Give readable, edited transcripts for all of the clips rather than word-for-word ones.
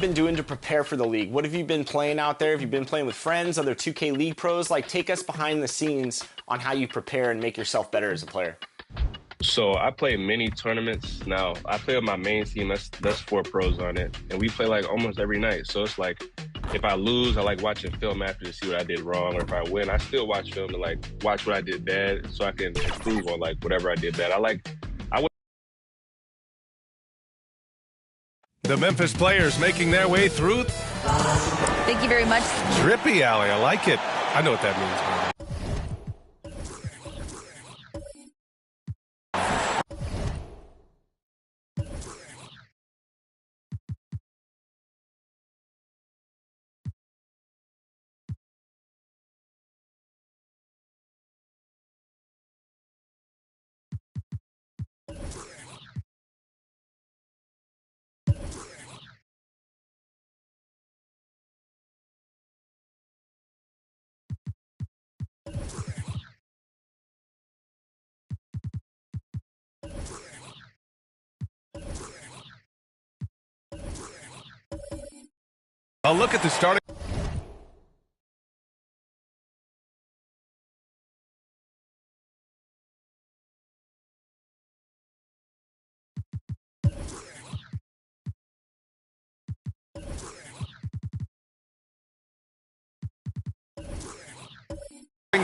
Been doing to prepare for the league? What have you been playing out there? Have you been playing with friends, other 2K League pros? Like, take us behind the scenes on how you prepare and make yourself better as a player. So I play mini tournaments. Now, I play with my main team. That's 4 pros on it. And we play like almost every night. So it's like, if I lose, I like watching film after to see what I did wrong. Or if I win, I still watch film to like watch what I did bad so I can improve on like whatever I did bad. The Memphis players making their way through. Thank you very much. Drippy Alley, I like it. I know what that means. A look at the starting.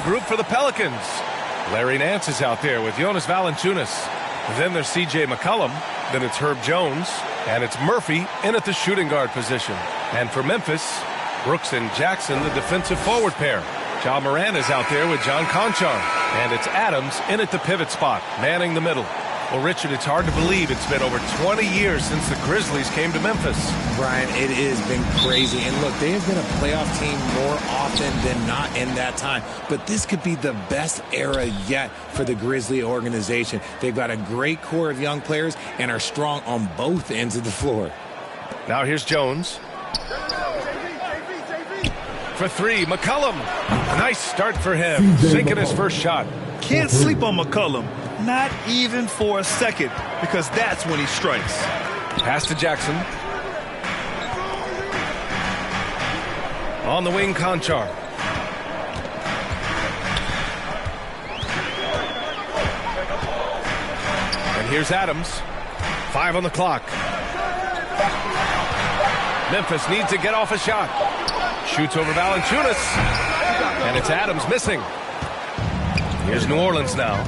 Group for the Pelicans. Larry Nance is out there with Jonas Valanciunas. Then there's C.J. McCollum. Then it's Herb Jones. And it's Murphy in at the shooting guard position. And for Memphis, Brooks and Jackson, the defensive forward pair. Ja Morant is out there with John Conchar. And it's Adams in at the pivot spot, manning the middle. Well, Richard, it's hard to believe it's been over 20 years since the Grizzlies came to Memphis. Brian, it has been crazy. And look, they have been a playoff team more often than not in that time. But this could be the best era yet for the Grizzly organization. They've got a great core of young players and are strong on both ends of the floor. Now here's Jones. For three, McCollum. Nice start for him, sinking his first shot. Can't sleep on McCollum. Not even for a second, because that's when he strikes. Pass to Jackson. On the wing, Conchar. And here's Adams. 5 on the clock. Memphis needs to get off a shot. Shoots over Valanciunas. And it's Adams missing. Here's New Orleans now.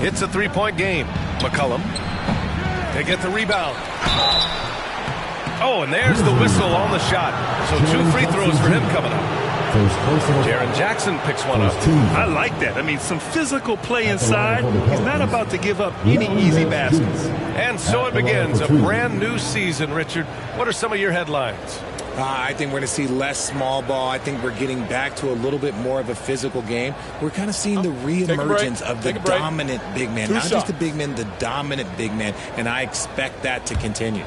It's a three-point game. McCollum. They get the rebound. Oh, and there's the whistle on the shot. So 2 free throws for him coming up. Jaren Jackson picks one up. I like that. I mean, some physical play inside. He's not about to give up any easy baskets. And so it begins, a brand new season, Richard. What are some of your headlines? I think we're going to see less small ball. I think we're getting back to a little bit more of a physical game. We're kind of seeing the reemergence of the dominant big man. Not just the big man, the dominant big man. And I expect that to continue.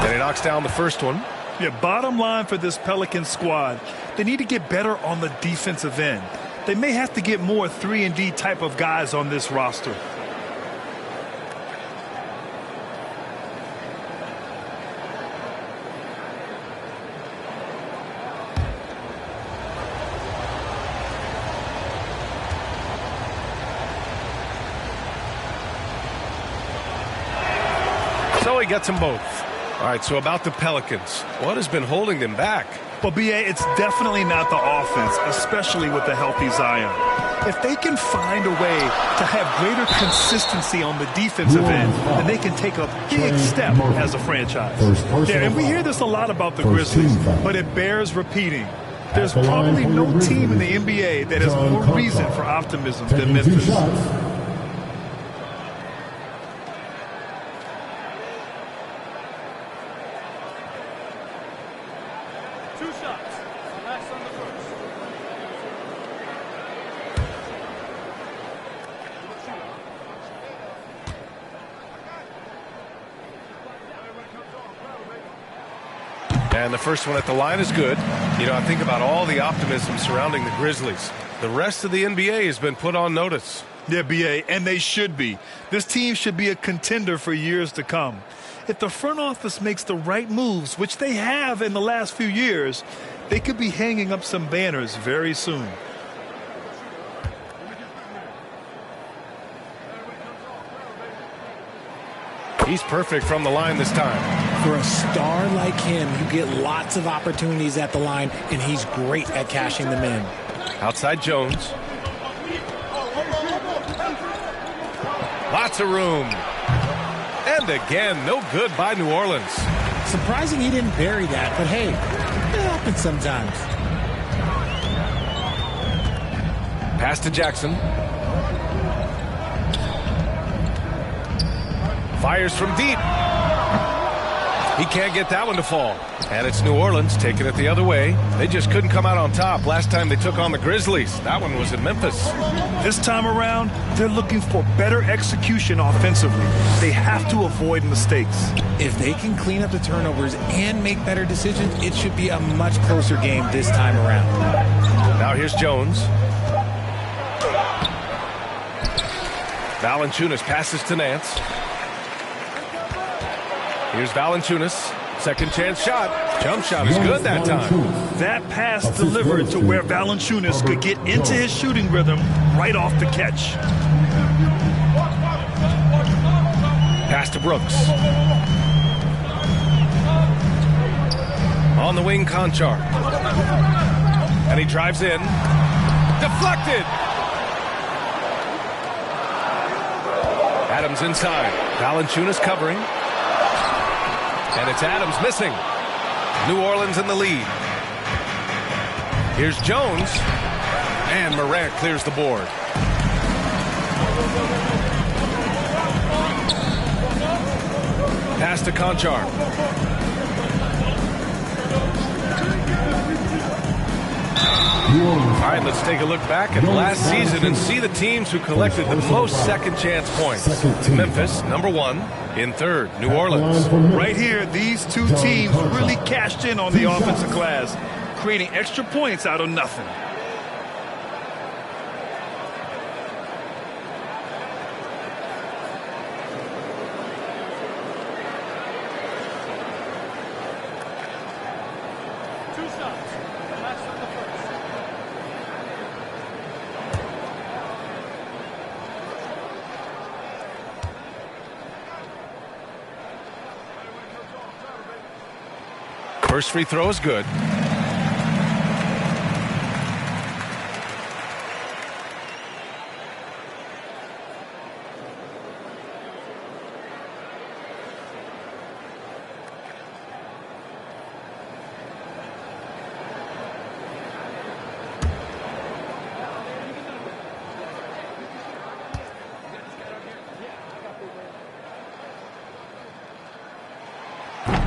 And he knocks down the first one. Yeah, bottom line for this Pelican squad, they need to get better on the defensive end. They may have to get more 3-and-D type of guys on this roster. So he gets them both. All right, so about the Pelicans, what has been holding them back? Well, B.A., it's definitely not the offense, especially with the healthy Zion. If they can find a way to have greater consistency on the defensive end, then they can take a big step as a franchise. Yeah, and we hear this a lot about the Grizzlies, but it bears repeating. There's probably no team in the NBA that has more reason for optimism than Memphis. And the first one at the line is good. You know, I think about all the optimism surrounding the Grizzlies. The rest of the NBA has been put on notice. Yeah, B.A., and they should be. This team should be a contender for years to come. If the front office makes the right moves, which they have in the last few years, they could be hanging up some banners very soon. He's perfect from the line this time. For a star like him, you get lots of opportunities at the line, and he's great at cashing them in. Outside Jones. Lots of room. And again, no good by New Orleans. Surprising he didn't bury that, but hey, it happens sometimes. Pass to Jackson. Fires from deep. He can't get that one to fall. And it's New Orleans taking it the other way. They just couldn't come out on top last time they took on the Grizzlies. That one was in Memphis. This time around, they're looking for better execution offensively. They have to avoid mistakes. If they can clean up the turnovers and make better decisions, it should be a much closer game this time around. Now here's Jones. Valanciunas passes to Nance. Here's Valanciunas. Second chance shot. Jump shot is good that time. That pass delivered to where Valanciunas could get into his shooting rhythm right off the catch. Pass to Brooks. On the wing, Konchar. And he drives in. Deflected! Adams inside. Valanciunas covering. And it's Adams missing. New Orleans in the lead. Here's Jones. And Morant clears the board. Pass to Konchar. All right, let's take a look back at last season and see the teams who collected the most second chance points. Memphis, number 1. In third, New Orleans. Right here, these two teams really cashed in on the offensive glass, creating extra points out of nothing. First free throw is good.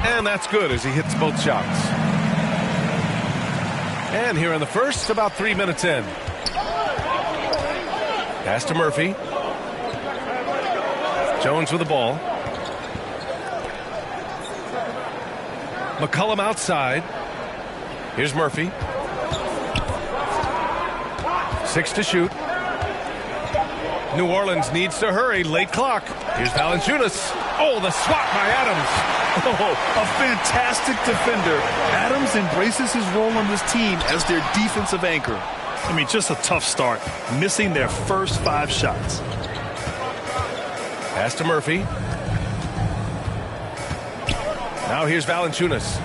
And that's good as he hits both shots. And here in the first, about 3 minutes in. Pass to Murphy. Jones with the ball. McCollum outside. Here's Murphy. 6 to shoot. New Orleans needs to hurry. Late clock. Here's Valanciunas. Oh, the swat by Adams. Oh, a fantastic defender. Adams embraces his role on this team as their defensive anchor. I mean, just a tough start, missing their first 5 shots. Pass to Murphy. Now here's Valanciunas.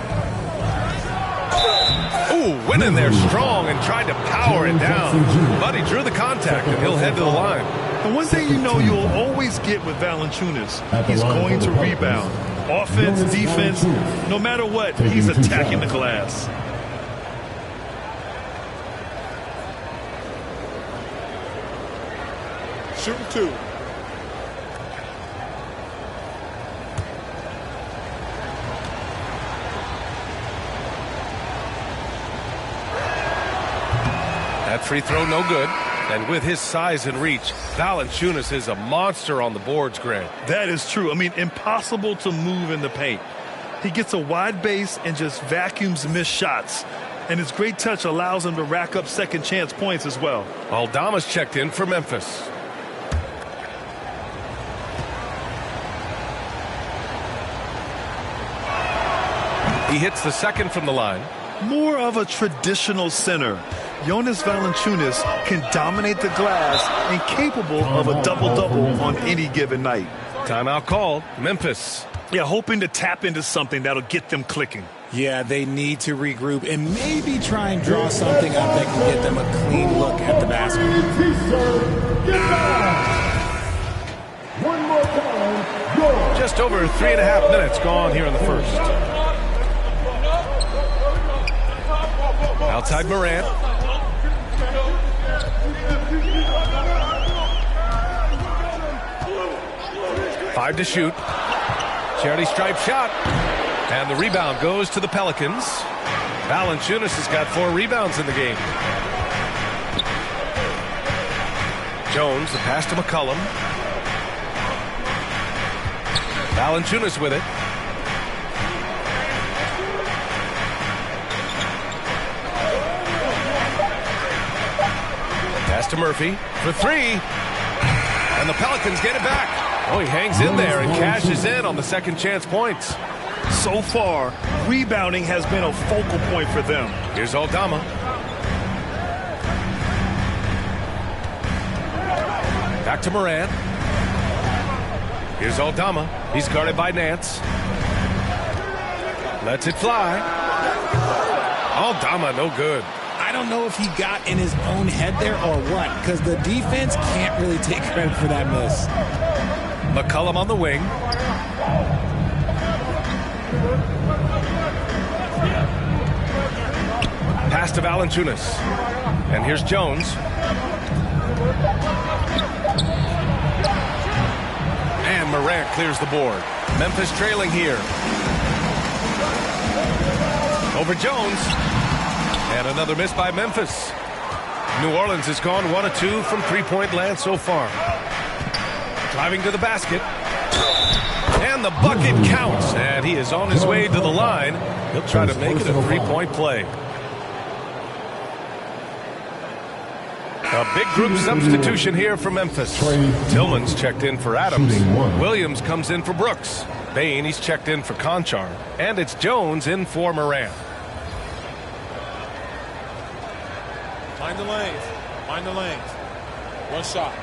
Ooh, went in there strong and tried to power it down. But he drew the contact, and he'll head to the line. And one thing you know you'll always get with Valanciunas, he's going to rebound. Offense, defense, no matter what, he's attacking the glass. Shooting 2. That free throw no good. And with his size and reach, Valanciunas is a monster on the boards, Greg. That is true. I mean, impossible to move in the paint. He gets a wide base and just vacuums missed shots. And his great touch allows him to rack up second chance points as well. Aldama's checked in for Memphis. He hits the second from the line. More of a traditional center. Jonas Valanciunas can dominate the glass and capable of a double-double on any given night. Timeout called. Memphis. Yeah, hoping to tap into something that'll get them clicking. Yeah, they need to regroup and maybe try and draw something up that can get them a clean look at the basket. Just over 3.5 minutes gone here in the first. Outside Morant. Five to shoot. Charity stripe shot. And the rebound goes to the Pelicans. Valanciunas has got 4 rebounds in the game. Jones, the pass to McCollum. Valanciunas with it. Pass to Murphy for 3. And the Pelicans get it back. Oh, he hangs in there and cashes in on the second chance points. So far, rebounding has been a focal point for them. Here's Aldama. Back to Morant. Here's Aldama. He's guarded by Nance. Lets it fly. Aldama, no good. I don't know if he got in his own head there or what, because the defense can't really take credit for that miss. McCollum on the wing. Pass to Valanciunas. And here's Jones. And Morant clears the board. Memphis trailing here. Over Jones. And another miss by Memphis. New Orleans has gone 1 of 2 from three-point land so far. Driving to the basket. And the bucket counts. And he is on his way to the line. He'll try to make it a three-point play. A big group substitution here for Memphis. Tillman's checked in for Adams. Williams comes in for Brooks. Bane, he's checked in for Conchar. And it's Jones in for Morant. Find the lanes. Find the lanes. One shot.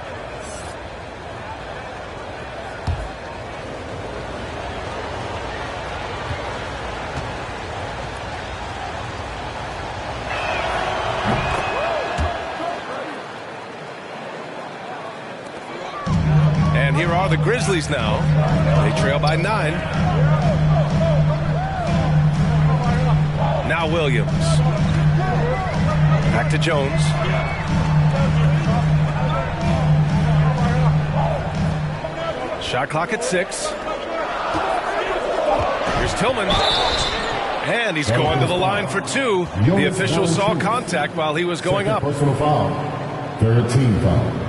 And here are the Grizzlies now. They trail by 9. Now Williams. Back to Jones. Shot clock at 6. Here's Tillman. And he's going to the line for 2. The official saw contact while he was going up. Personal foul. 13 foul.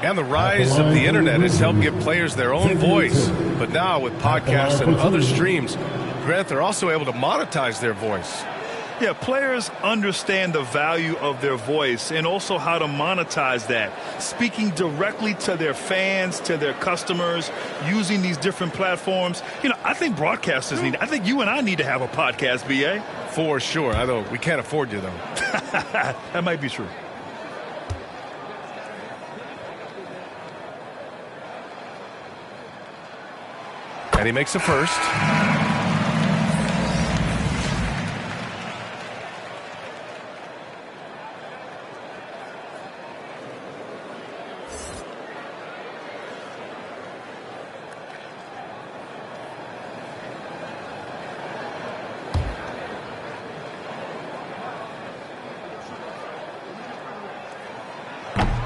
And the rise of the internet has helped give players their own voice. But now with podcasts and other streams, Grant, they're also able to monetize their voice. Yeah, players understand the value of their voice and also how to monetize that. Speaking directly to their fans, to their customers, using these different platforms. You know, I think broadcasters need, I think you and I need to have a podcast, B.A. For sure. I know we can't afford you, though. That might be true. And he makes a first.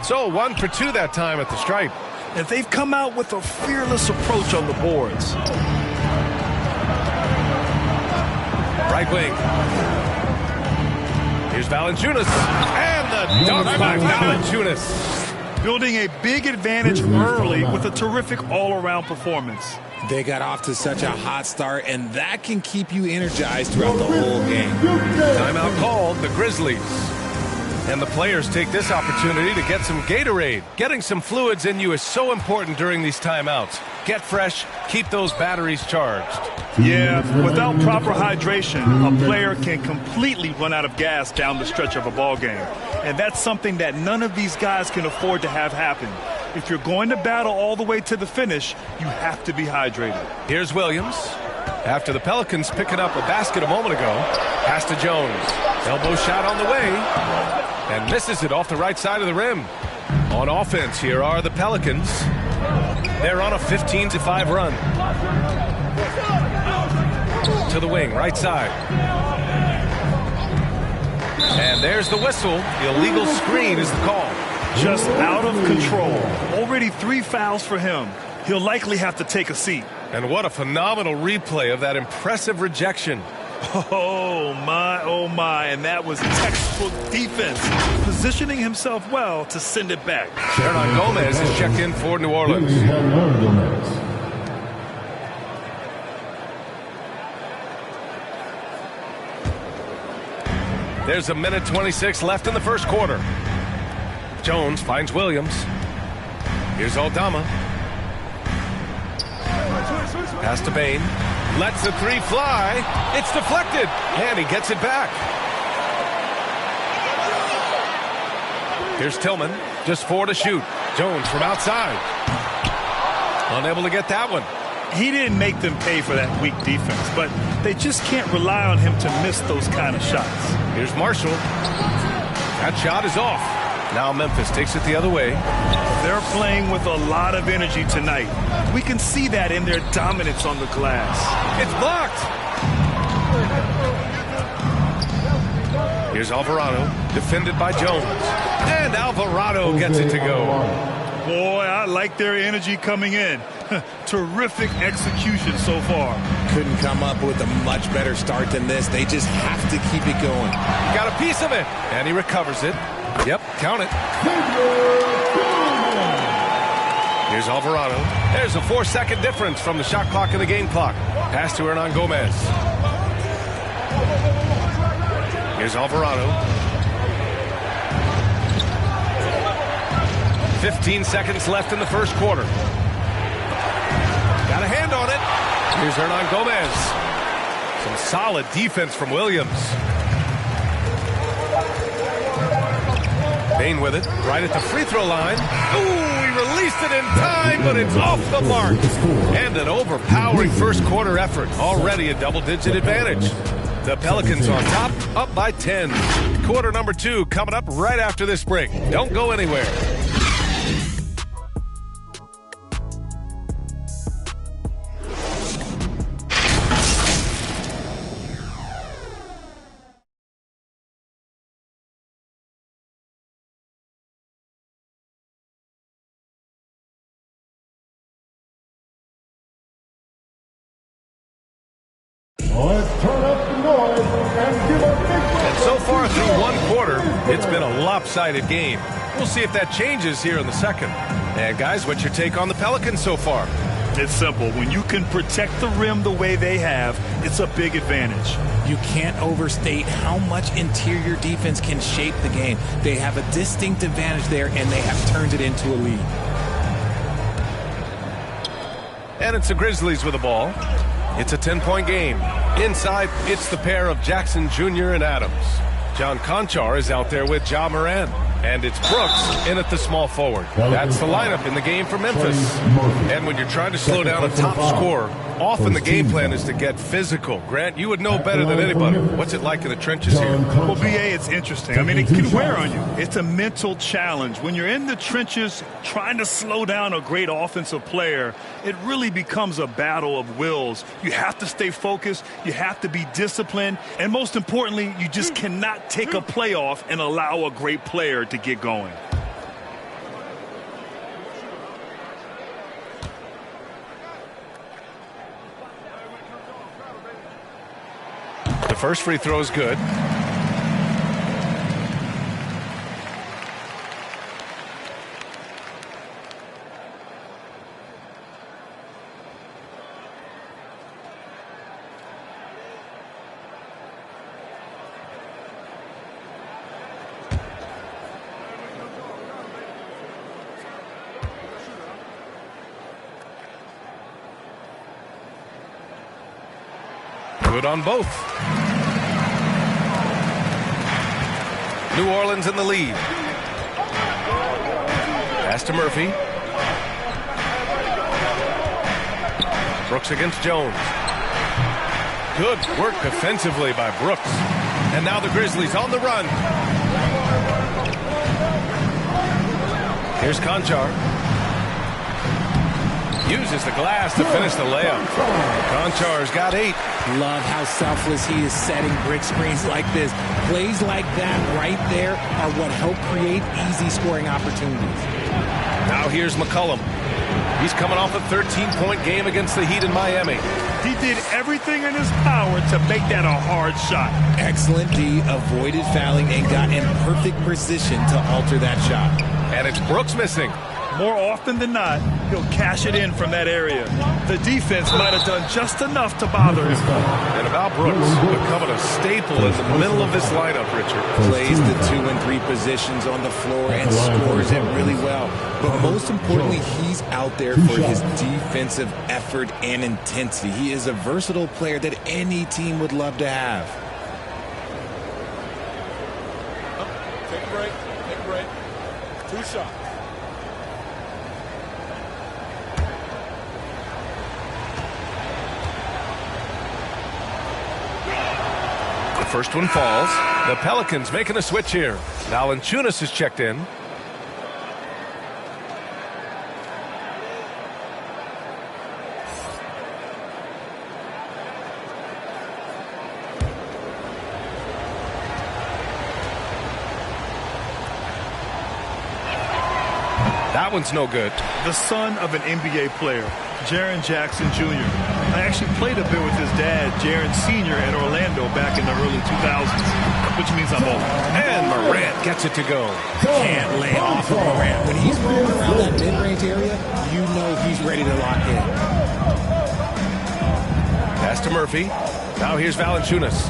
So 1 for 2 that time at the stripe. And they've come out with a fearless approach on the boards. Right wing. Here's Valanciunas. And the dunk by Valanciunas. Building a big advantage early with a terrific all-around performance. They got off to such a hot start, and that can keep you energized throughout the whole game. Timeout called, the Grizzlies. And the players take this opportunity to get some Gatorade. Getting some fluids in you is so important during these timeouts. Get fresh, keep those batteries charged. Yeah, without proper hydration, a player can completely run out of gas down the stretch of a ball game. And that's something that none of these guys can afford to have happen. If you're going to battle all the way to the finish, you have to be hydrated. Here's Williams. After the Pelicans picking up a basket a moment ago, pass to Jones. Elbow shot on the way. And misses it off the right side of the rim. On offense, here are the Pelicans. They're on a 15-5 run. To the wing, right side. And there's the whistle. The illegal screen is the call. Just out of control. Already 3 fouls for him. He'll likely have to take a seat. And what a phenomenal replay of that impressive rejection. Oh, my, and that was textbook defense, positioning himself well to send it back. Hernan Gomez is checked in for New Orleans. There's a minute 26 left in the first quarter. Jones finds Williams. Here's Aldama. Pass to Bane. Lets the 3 fly. It's deflected. And he gets it back. Here's Tillman. Just 4 to shoot. Jones from outside. Unable to get that one. He didn't make them pay for that weak defense, but they just can't rely on him to miss those kind of shots. Here's Marshall. That shot is off. Now Memphis takes it the other way. They're playing with a lot of energy tonight. We can see that in their dominance on the glass. It's blocked. Here's Alvarado, defended by Jones. And Alvarado gets it to go. Boy, I like their energy coming in. Terrific execution so far. Couldn't come up with a much better start than this. They just have to keep it going. He got a piece of it, and he recovers it. Yep, count it. Here's Alvarado. There's a 4-second difference from the shot clock and the game clock. Pass to Hernan Gomez. Here's Alvarado. 15 seconds left in the first quarter. Got a hand on it. Here's Hernan Gomez. Some solid defense from Williams. Bain with it, right at the free throw line. Ooh, he released it in time, but it's off the mark. And an overpowering first quarter effort. Already a double-digit advantage. The Pelicans on top, up by 10. Quarter number 2 coming up right after this break. Don't go anywhere. Let's turn up the noise and give a big And so far through one quarter, it's been a lopsided game. We'll see if that changes here in the second. And guys, what's your take on the Pelicans so far? It's simple. When you can protect the rim the way they have, it's a big advantage. You can't overstate how much interior defense can shape the game. They have a distinct advantage there, and they have turned it into a lead. And it's the Grizzlies with the ball. It's a 10-point game. Inside, it's the pair of Jackson Jr. and Adams. John Conchar is out there with Ja Morant. And it's Brooks in at the small forward. That's the lineup in the game for Memphis. And when you're trying to slow down a top scorer, often the game plan is to get physical. Grant, you would know better than anybody. What's it like in the trenches here? Well, BA, it's interesting. I mean, it can wear on you. It's a mental challenge. When you're in the trenches trying to slow down a great offensive player, it really becomes a battle of wills. You have to stay focused. You have to be disciplined. And most importantly, you just cannot take a play off and allow a great player to get going. The first free throw is good. Good on both. New Orleans in the lead. Pass to Murphy. Brooks against Jones. Good work defensively by Brooks. And now the Grizzlies on the run. Here's Conchar. Uses the glass to finish the layup. Conchar's got 8. Love how selfless he is setting brick screens like this. Plays like that right there are what help create easy scoring opportunities. Now here's McCollum. He's coming off a 13-point game against the Heat in Miami. He did everything in his power to make that a hard shot. Excellent D, avoided fouling and got in perfect position to alter that shot. And it's Brooks missing. More often than not, he'll cash it in from that area. The defense might have done just enough to bother him. And about Brooks, becoming a staple in the middle of this lineup, Richard. Plays the 2 and 3 positions on the floor and scores it really well. But most importantly, he's out there for his defensive effort and intensity. He is a versatile player that any team would love to have. Take a break. Take a break. 2 shots. first one falls. The Pelicans making a switch here. Valanciunas is checked in. That one's no good. The son of an NBA player, Jaren Jackson Jr. I actually played a bit with his dad, Jaren Sr. at Orlando back in the early 2000s, which means I'm old. And Morant gets it to go. Can't lay off of Morant. When he's moving around that mid-range area, you know he's ready to lock in. Pass to Murphy. Now here's Valanciunas.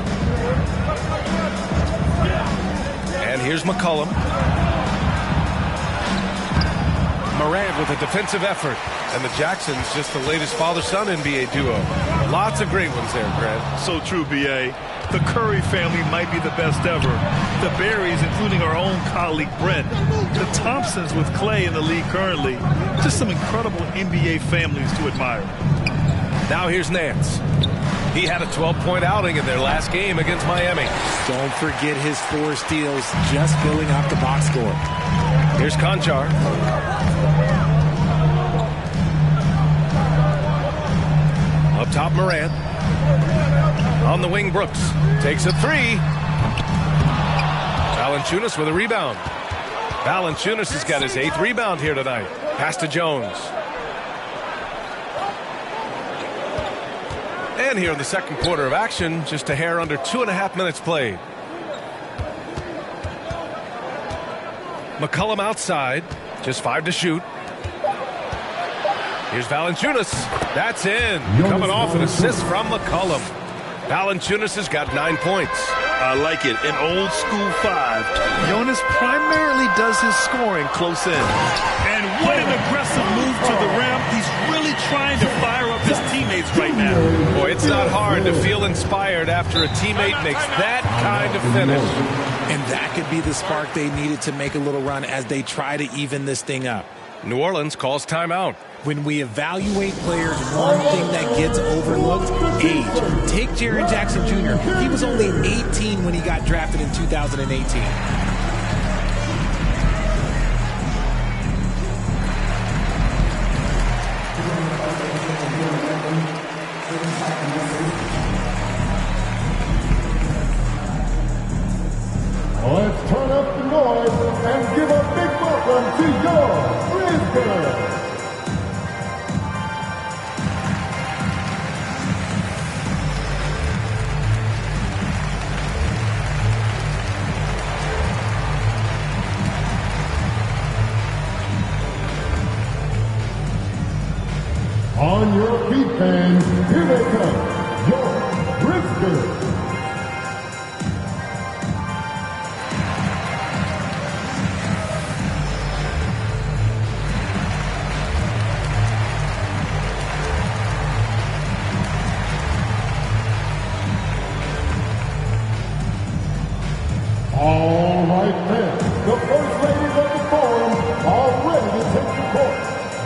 And here's McCollum. Morant with a defensive effort. And the Jacksons just the latest father-son NBA duo. Lots of great ones there, Grant. So true, B.A. The Curry family might be the best ever. The Berries, including our own colleague Brent. The Thompsons with Clay in the league currently. Just some incredible NBA families to admire. Now here's Nance. He had a 12-point outing in their last game against Miami. Don't forget his 4 steals, just filling up the box score. Here's Konchar. Up top, Morant. On the wing, Brooks. Takes a 3. Valanciunas with a rebound. Valanciunas has got his 8th rebound here tonight. Pass to Jones. And here in the second quarter of action, just a hair under 2.5 minutes played. McCollum outside, just 5 to shoot. Here's Valanciunas. That's in. Coming off an assist from McCollum. Valanciunas has got 9 points. I like it. An old school 5. Jonas primarily does his scoring close in. And what an aggressive move to the rim. He's really trying to fire up his teammates right now. Boy, it's not hard to feel inspired after a teammate makes that kind of finish. And that could be the spark they needed to make a little run as they try to even this thing up. New Orleans calls timeout. When we evaluate players, one thing that gets overlooked, age. Take Jaren Jackson Jr. He was only 18 when he got drafted in 2018. Let's turn up the noise and give a big welcome to your Brisbane. On your feet, fans, here they come, your Brisbane. All right, fans, the first ladies of the forum are ready to take the court.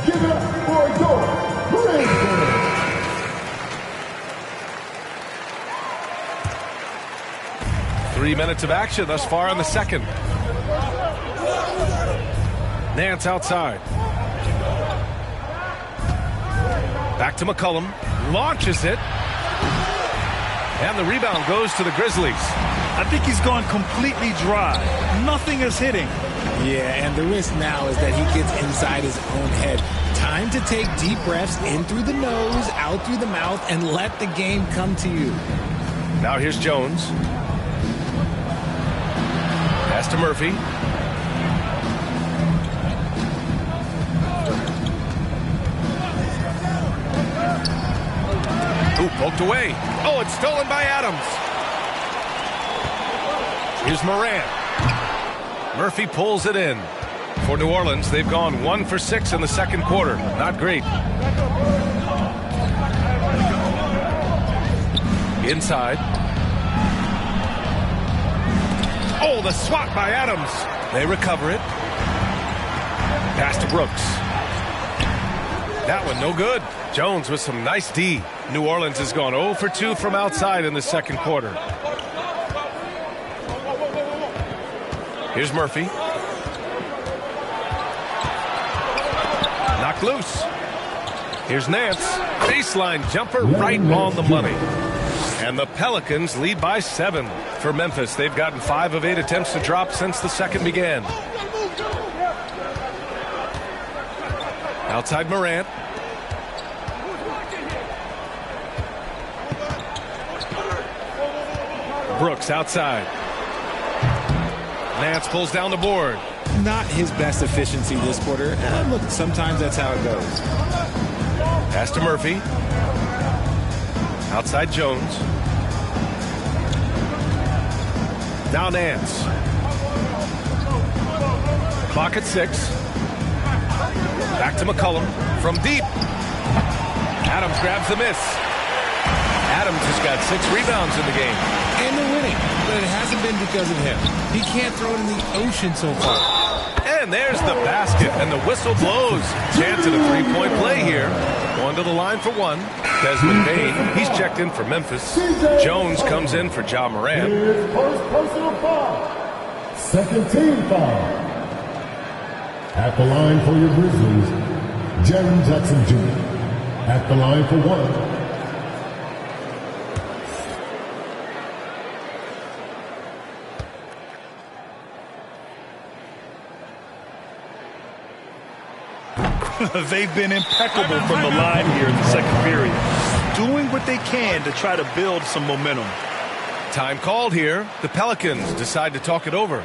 Give it up for your Brisbane. 3 minutes of action thus far in the second. Nance outside. Back to McCollum. Launches it. And the rebound goes to the Grizzlies. I think he's gone completely dry. Nothing is hitting. Yeah, and the risk now is that he gets inside his own head. Time to take deep breaths in through the nose, out through the mouth, and let the game come to you. Now here's Jones. Pass to Murphy. Ooh, poked away. Oh, it's stolen by Adams. Here's Morant. Murphy pulls it in. For New Orleans, they've gone 1 for 6 in the second quarter. Not great. Inside. Oh, the swat by Adams. They recover it. Pass to Brooks. That one no good. Jones with some nice D. New Orleans has gone 0 for 2 from outside in the second quarter. Here's Murphy. Knocked loose. Here's Nance. Baseline jumper right on the money. And the Pelicans lead by 7. For Memphis, they've gotten 5 of 8 attempts to drop since the second began. Outside Morant. Brooks outside. Nance pulls down the board. Not his best efficiency this quarter. Look, sometimes that's how it goes. Pass to Murphy. Outside Jones. Now Nance. Clock at 6. Back to McCollum. From deep. Adams grabs the miss. Adams has got 6 rebounds in the game. And they're winning, but it hasn't been because of him. He can't throw it in the ocean so far. And there's the basket, and the whistle blows. Chance at a 3-point play here. Going to the line for 1. Desmond Bane, he's checked in for Memphis. Jones comes in for Ja Morant. His first personal foul. Second team foul. At the line for your Grizzlies, Jaren Jackson Jr. At the line for 1. They've been impeccable from the line here in the second period, doing what they can to try to build some momentum. Time called here. The Pelicans decide to talk it over.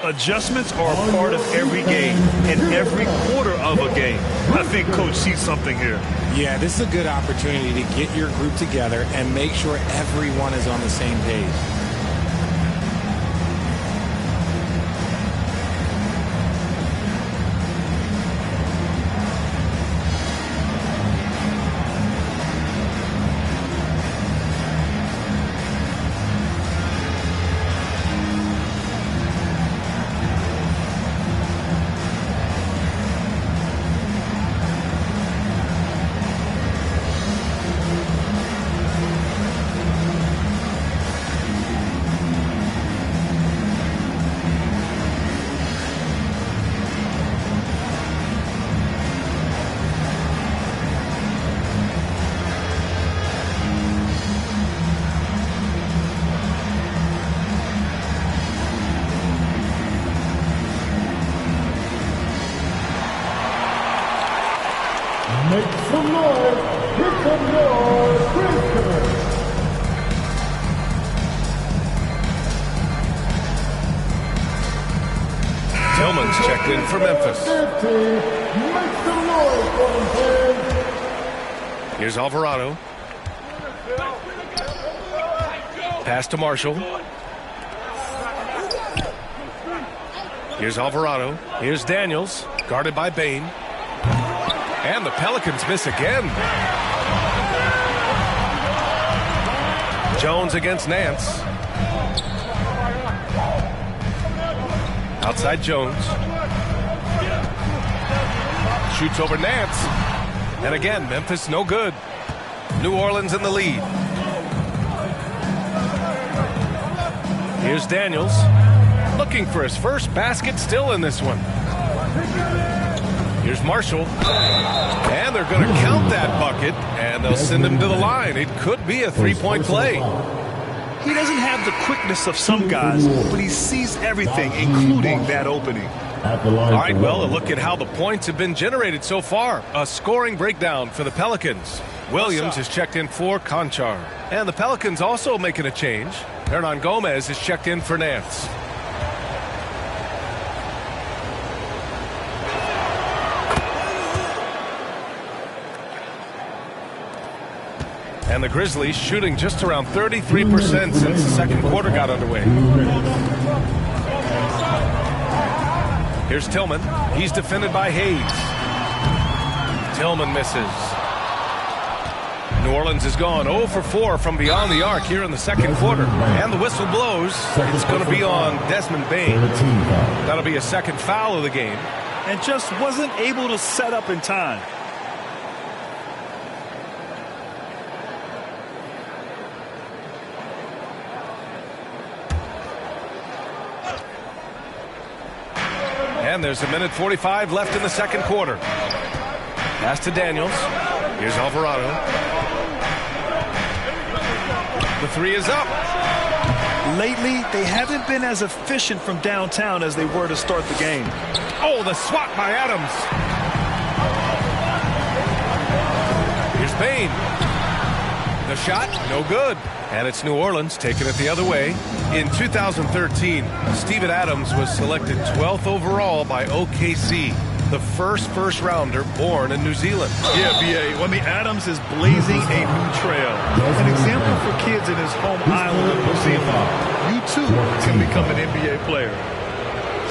Adjustments are a part of every game and every quarter of a game. I think Coach sees something here. Yeah, this is a good opportunity to get your group together and make sure everyone is on the same page. Make some noise. Here come your Grizzlies. Tillman's checked in for Memphis. 15. Make some noise for them, fans. Here's Alvarado. Pass to Marshall. Here's Alvarado. Here's Daniels, guarded by Bane. And the Pelicans miss again. Jones against Nance. Outside Jones. Shoots over Nance. And again, Memphis no good. New Orleans in the lead. Here's Daniels. Looking for his first basket, still in this one. Here's Marshall. And they're going to count that bucket, and they'll send him to the line. It could be a three-point play. He doesn't have the quickness of some guys, but he sees everything, including that opening. All right, well, a look at how the points have been generated so far. A scoring breakdown for the Pelicans. Williams is checked in for Conchar. And the Pelicans also making a change. Hernan Gomez is checked in for Nance. And the Grizzlies shooting just around 33% since the second quarter got underway. Here's Tillman. He's defended by Hayes. Tillman misses. New Orleans has gone 0 for 4 from beyond the arc here in the second quarter. And the whistle blows. It's going to be on Desmond Bane. That'll be a second foul of the game. And just wasn't able to set up in time. And there's 1:45 left in the second quarter. Pass to Daniels. Here's Alvarado. The three is up. Lately, they haven't been as efficient from downtown as they were to start the game. Oh, the swat by Adams. Here's Payne. The shot, no good. And it's New Orleans taking it the other way. In 2013, Steven Adams was selected 12th overall by OKC, the first rounder born in New Zealand. Yeah, B.A. I mean, Adams is blazing a new trail. An example for kids in his home island of New Zealand. You too can become an NBA player.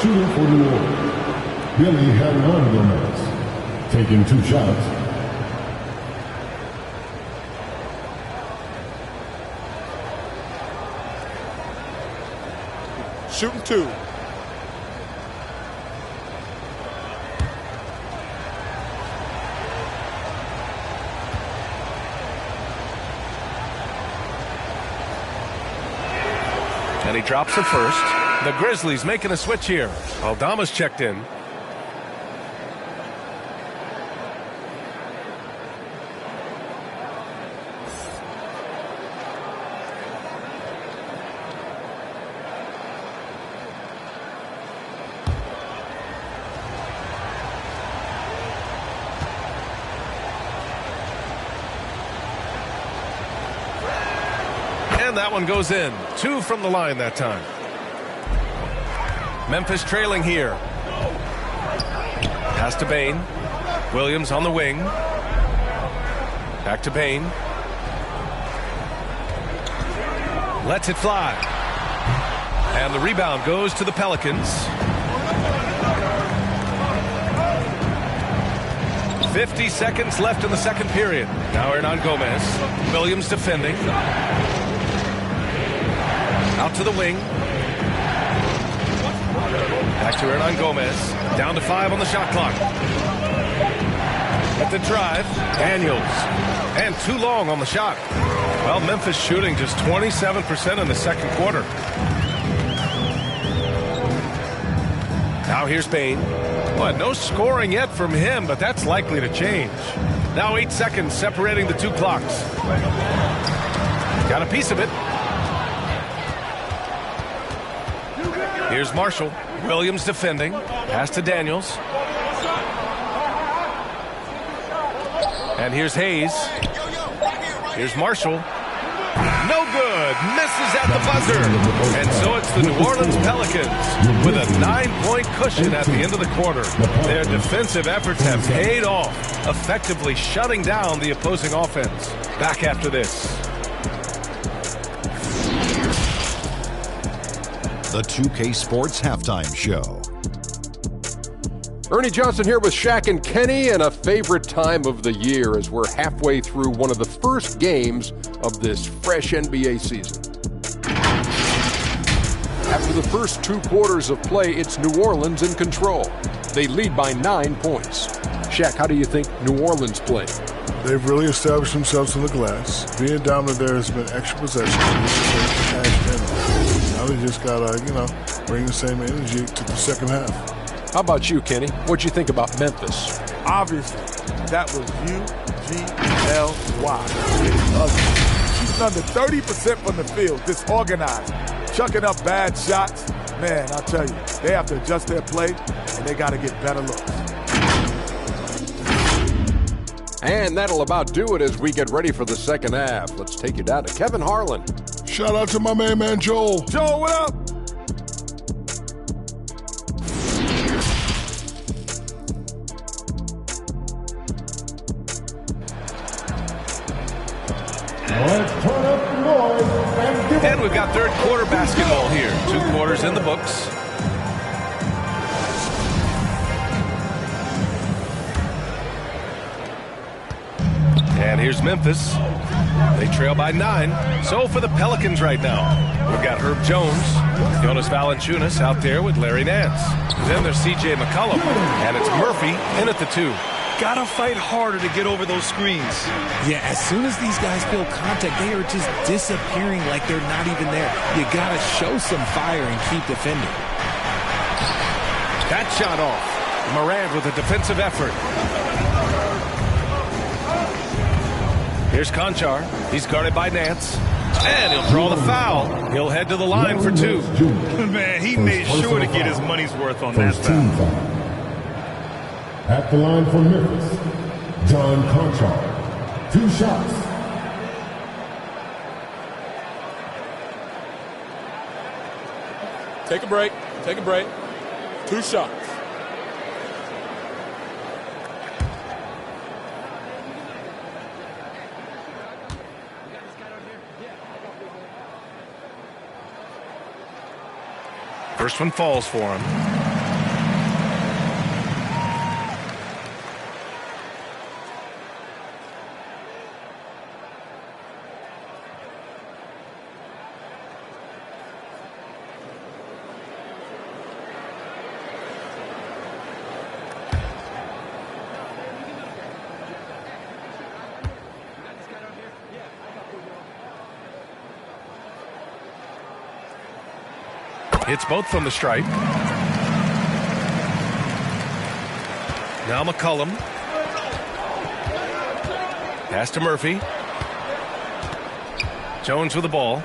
Shooting for New Orleans, Billy Hernandez, taking 2 shots. Shooting 2. And he drops the first. The Grizzlies making a switch here. Aldama's checked in. And that one goes in. 2 from the line that time. Memphis trailing here. Pass to Bane. Williams on the wing. Back to Bane. Lets it fly. And the rebound goes to the Pelicans. 50 seconds left in the second period. Now Hernan Gomez. Williams defending. Out to the wing. Back to Hernan Gomez. Down to 5 on the shot clock. At the drive, Daniels. And too long on the shot. Well, Memphis shooting just 27% in the second quarter. Now here's Bane. Well, no scoring yet from him, but that's likely to change. Now 8 seconds separating the 2 clocks. Got a piece of it. Here's Marshall. Williams defending. Pass to Daniels. And here's Hayes. Here's Marshall. No good. Misses at the buzzer. And so it's the New Orleans Pelicans with a 9-point cushion at the end of the quarter. Their defensive efforts have paid off, effectively shutting down the opposing offense. Back after this. The 2K Sports Halftime Show. Ernie Johnson here with Shaq and Kenny, and a favorite time of the year as we're halfway through one of the first games of this fresh NBA season. After the first 2 quarters of play, it's New Orleans in control. They lead by 9 points. Shaq, how do you think New Orleans played? They've really established themselves in the glass. Being dominant there has been extra possession. Now they just got to, bring the same energy to the second half. How about you, Kenny? What'd you think about Memphis? Obviously, that was U-G-L-Y. Shooting under 30% from the field, disorganized, chucking up bad shots. Man, I'll tell you, they have to adjust their play, and they got to get better looks. And that'll about do it as we get ready for the second half. Let's take you down to Kevin Harlan. Shout out to my main man, Joel. Joel, what up? And we've got third quarter basketball here. 2 quarters in the books. And here's Memphis. They trail by 9. So for the Pelicans right now, we've got Herb Jones, Jonas Valanciunas out there with Larry Nance. Then there's C.J. McCollum, and it's Murphy in at the 2. Gotta fight harder to get over those screens. Yeah, as soon as these guys feel contact, they are just disappearing like they're not even there. You gotta show some fire and keep defending. That shot off. Morant with a defensive effort. Here's Conchar. He's guarded by Nance. And he'll draw the foul. He'll head to the line for 2. Man, he made sure to get his money's worth on that foul. At the line for Memphis, John Conchar. 2 shots. Take a break. Take a break. 2 shots. First one falls for him. Hits both from the stripe. Now McCollum. Pass to Murphy. Jones with the ball.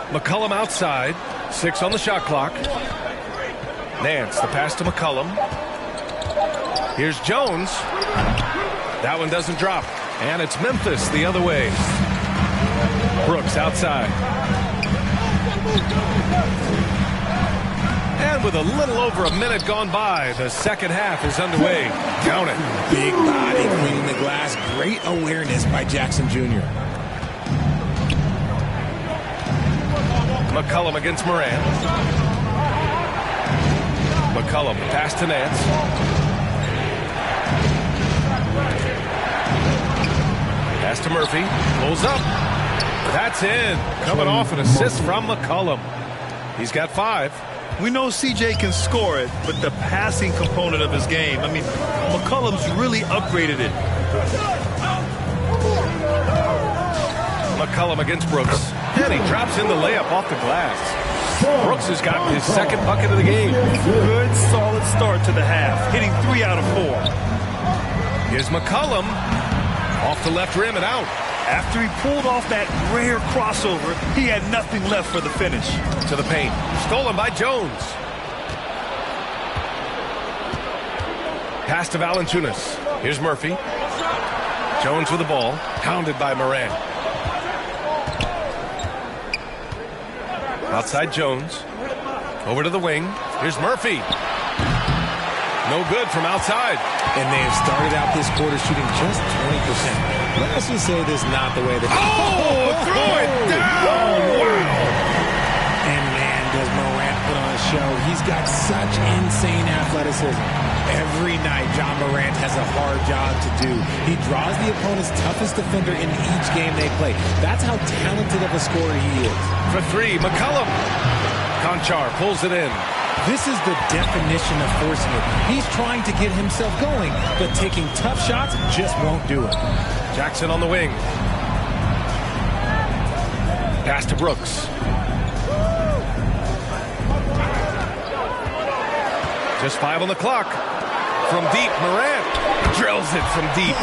McCollum outside. 6 on the shot clock. Nance, the pass to McCollum. Here's Jones. That one doesn't drop. And it's Memphis the other way. Brooks outside. And with a little over a minute gone by, the second half is underway. Count it. Big body cleaning the glass. Great awareness by Jackson Jr. McCollum against Morant. McCollum pass to Nance. Pass to Murphy. Pulls up. That's in. Coming off an assist from McCollum. He's got 5. We know CJ can score it, but the passing component of his game, I mean, McCollum's really upgraded it. McCollum against Brooks. And he drops in the layup off the glass. Brooks has gotten his second bucket of the game. Good, solid start to the half, hitting 3 out of 4. Here's McCollum. Off the left rim and out. After he pulled off that rare crossover, he had nothing left for the finish. To the paint. Stolen by Jones. Pass to Valanciunas. Here's Murphy. Jones with the ball. Hounded by Morant. Outside Jones. Over to the wing. Here's Murphy. No good from outside. And they have started out this quarter shooting just 20%. Let's just say this is not the way that... Oh, throw it down! Wow! And man, does Morant put on a show. He's got such insane athleticism. Every night, John Morant has a hard job to do. He draws the opponent's toughest defender in each game they play. That's how talented of a scorer he is. For 3, McCollum. Conchar pulls it in. This is the definition of forcing it. He's trying to get himself going, but taking tough shots just won't do it. Jackson on the wing. Pass to Brooks. Just 5 on the clock. From deep, Morant drills it from deep.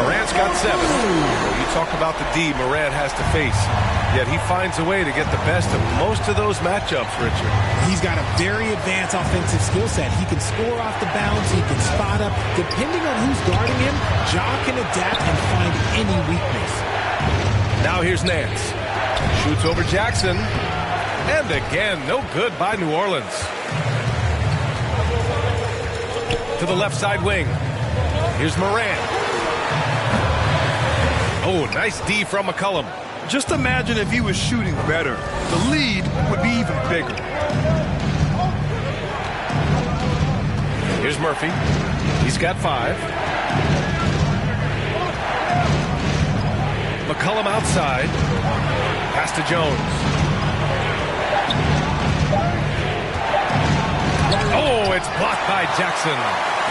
Morant's got 7. You talk about the D Morant has to face. Yet he finds a way to get the best of most of those matchups, Richard. He's got a very advanced offensive skill set. He can score off the bounce. He can spot up. Depending on who's guarding him, Ja can adapt and find any weakness. Now here's Nance. Shoots over Jackson. And again, no good by New Orleans. To the left side wing. Here's Morant. Oh, nice D from McCollum. Just imagine if he was shooting better. The lead would be even bigger. Here's Murphy. He's got 5. McCollum outside. Pass to Jones. Oh, it's blocked by Jackson.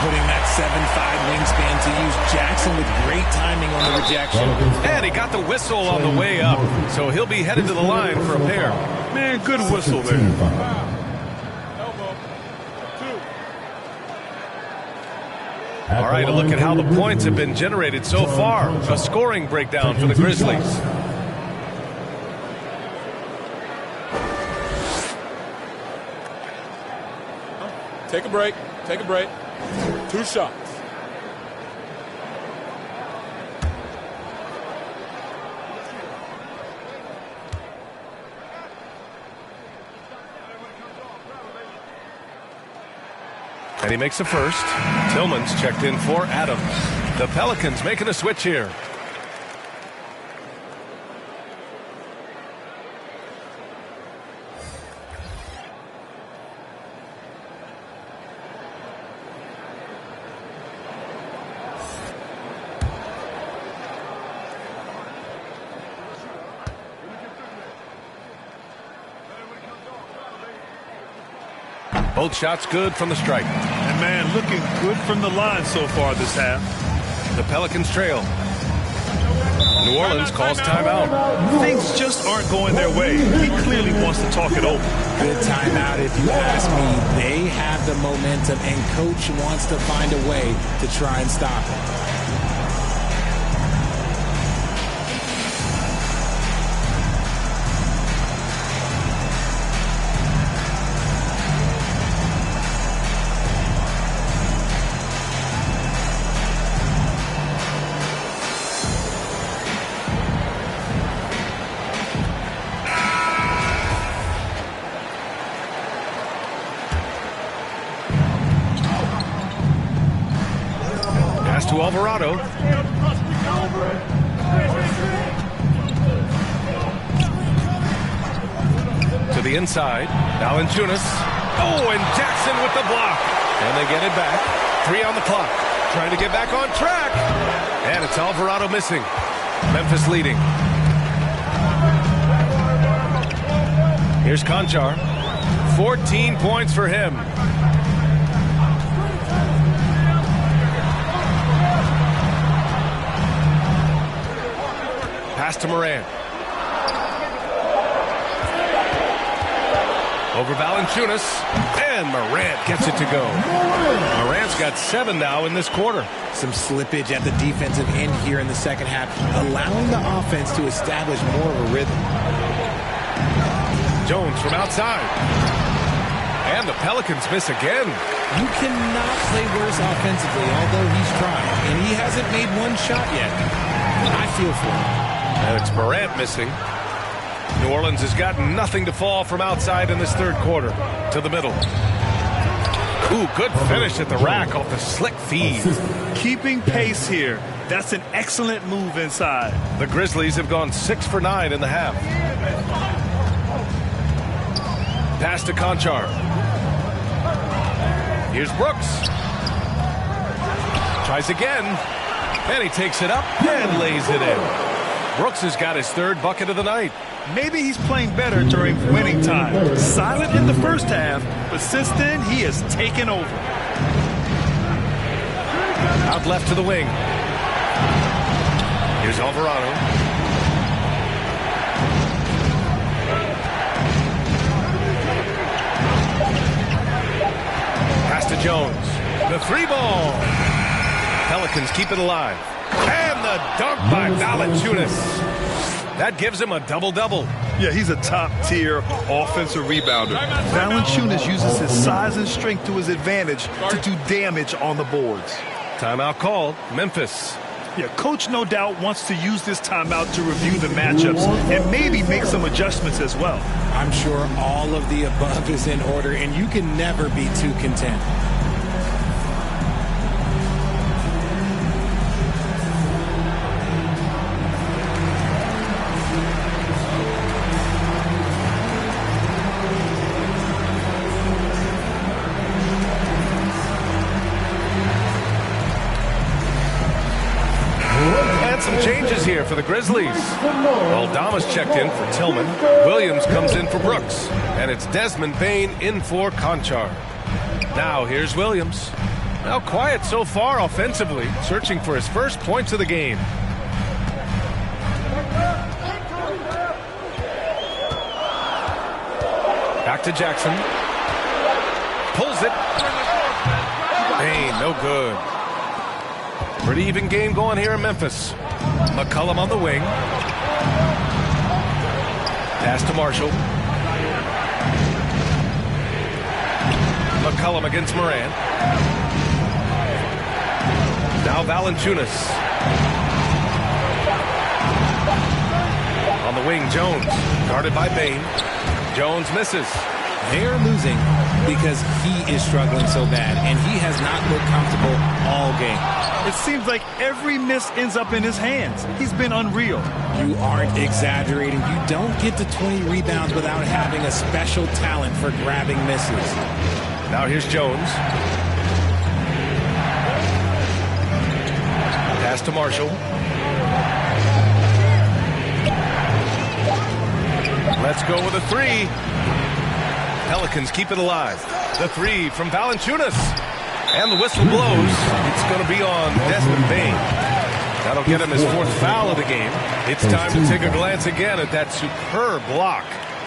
Putting that 7'5" wingspan to use. Jackson with great timing on the rejection. And he got the whistle on the way up, so he'll be headed to the line for a pair. Man, good whistle there. All right, a look at how the points have been generated so far. A scoring breakdown for the Grizzlies. Take a break. Take a break. 2 shots. And he makes the first. Tillman's checked in for Adams. The Pelicans making a switch here. Both shots good from the stripe. And, man, looking good from the line so far this half. The Pelicans trail. New Orleans calls timeout. Things just aren't going their way. He clearly wants to talk it over. Good timeout if you ask me. They have the momentum, and Coach wants to find a way to try and stop it. To Alvarado. To the inside. Valanciunas. Oh, and Jackson with the block. And they get it back. 3 on the clock. Trying to get back on track. And it's Alvarado missing. Memphis leading. Here's Konchar. 14 points for him. Pass to Morant. Over Valanciunas. And Morant gets it to go. Morant's got 7 now in this quarter. Some slippage at the defensive end here in the second half, allowing the offense to establish more of a rhythm. Jones from outside. And the Pelicans miss again. You cannot play worse offensively, although he's trying. And he hasn't made one shot yet. I feel for him. And it's Morant missing. New Orleans has got nothing to fall from outside in this third quarter. To the middle. Ooh, good finish at the rack off the slick feed. Keeping pace here. That's an excellent move inside. The Grizzlies have gone 6 for 9 in the half. Pass to Konchar. Here's Brooks. Tries again. And he takes it up and lays it in. Brooks has got his 3rd bucket of the night. Maybe he's playing better during winning time. Silent in the first half, but since then he has taken over. Out left to the wing. Here's Alvarado. Pass to Jones. The 3-ball. Pelicans keep it alive. And the dunk by Valanciunas. That gives him a double-double. Yeah, he's a top-tier offensive rebounder. Valanciunas uses his size and strength to his advantage to do damage on the boards. Timeout called. Memphis. Yeah, Coach no doubt wants to use this timeout to review the matchups and maybe make some adjustments as well. I'm sure all of the above is in order, and you can never be too content. Some changes here for the Grizzlies. Aldama's checked in for Tillman. Williams comes in for Brooks. And it's Desmond Bane in for Konchar. Now here's Williams. Now quiet so far offensively, searching for his first points of the game. Back to Jackson. Pulls it. Bain, no good. Pretty even game going here in Memphis. McCollum on the wing. Pass to Marshall. McCollum against Morant. Now Valanciunas. On the wing, Jones. Guarded by Bain. Jones misses. They are losing because he is struggling so bad, and he has not looked comfortable all game. It seems like every miss ends up in his hands. He's been unreal. You aren't exaggerating. You don't get to 20 rebounds without having a special talent for grabbing misses. Now here's Jones. Pass to Marshall. Let's go with a three. Pelicans keep it alive. The three from Valanciunas. And the whistle blows. It's going to be on Desmond Bain. That'll get him his fourth foul of the game. It's time to take a glance again at that superb block.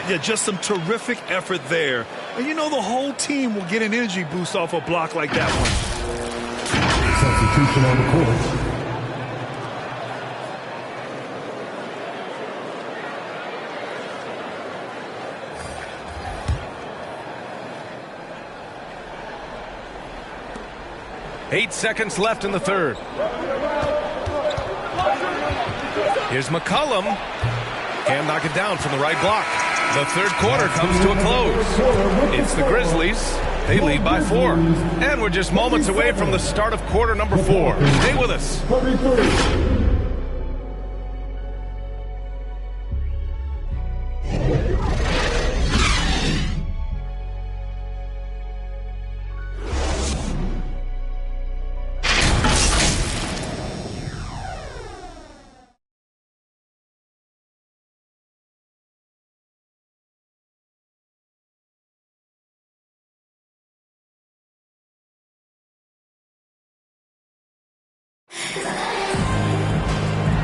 Yeah, just some terrific effort there. And you know the whole team will get an energy boost off a block like that one. Substitution on the court. Eight seconds left in the third. Here's McCollum. Can't knock it down from the right block. The third quarter comes to a close. It's the Grizzlies. They lead by 4. And we're just moments away from the start of quarter number 4. Stay with us.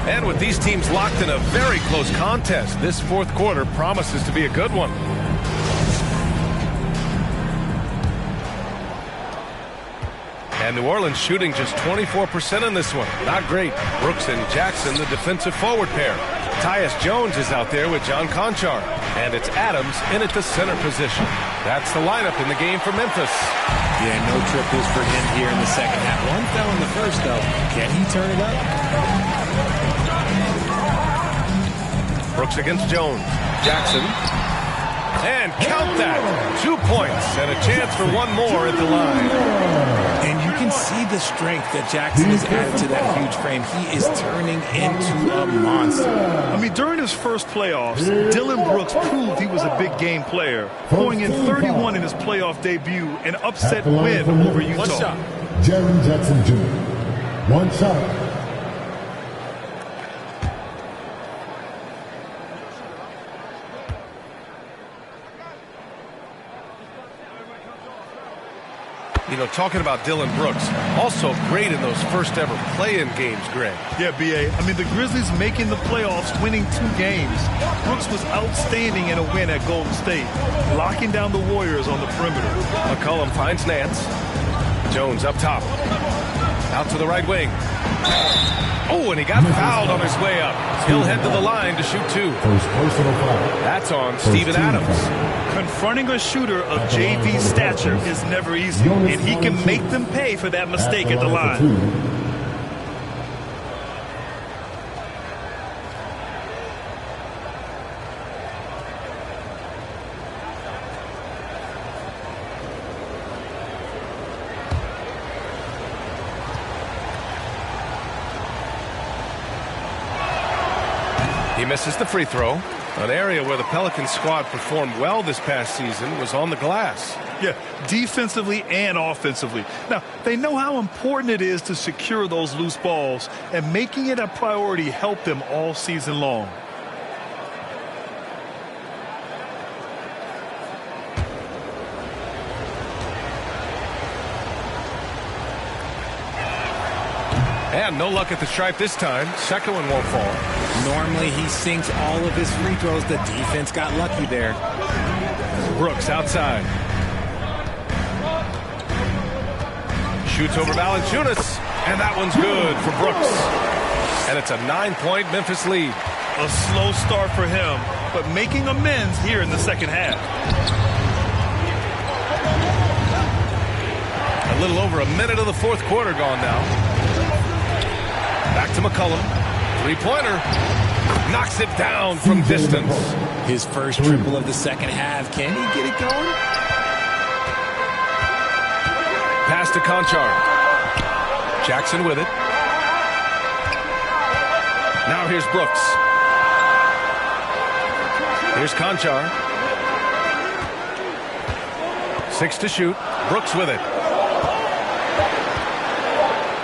And with these teams locked in a very close contest, this fourth quarter promises to be a good one. And New Orleans shooting just 24% in this one. Not great. Brooks and Jackson, the defensive forward pair. Tyus Jones is out there with John Conchar. And it's Adams in at the center position. That's the lineup in the game for Memphis. Yeah, no triples for him here in the second half. One fell in the first, though. Can he turn it up? Brooks against Jones. Jackson. And count that. 2 points and a chance for one more at the line. And you can see the strength that Jackson has added to that huge frame. He is turning into a monster. I mean, during his first playoffs, Dillon Brooks proved he was a big game player, going in 31 in his playoff debut, an upset win over Utah. One shot. Jaren Jackson Jr. One shot. You know, talking about Dillon Brooks, also great in those first ever play-in games, Greg. Yeah, B.A. I mean, the Grizzlies making the playoffs, winning 2 games. Brooks was outstanding in a win at Golden State, locking down the Warriors on the perimeter. McCollum finds Nance. Jones up top. Out to the right wing. Oh, and he got fouled on his way up. He'll head to the line to shoot 2. First personal foul. That's on Steven Adams. Confronting a shooter of JV stature is never easy, and he can make them pay for that mistake at the line. He misses the free throw. An area where the Pelicans squad performed well this past season was on the glass. Yeah, defensively and offensively. Now, they know how important it is to secure those loose balls, and making it a priority helped them all season long. And no luck at the stripe this time. Second one won't fall. Normally he sinks all of his free throws. The defense got lucky there. Brooks outside. Shoots over Valanciunas. And that one's good for Brooks. And it's a 9-point Memphis lead. A slow start for him, but making amends here in the second half. A little over a minute of the fourth quarter gone now. Back to McCollum. Three-pointer. Knocks it down from distance. His first triple of the second half. Can he get it going? Pass to Conchar. Jackson with it. Now here's Brooks. Here's Conchar. 6 to shoot. Brooks with it.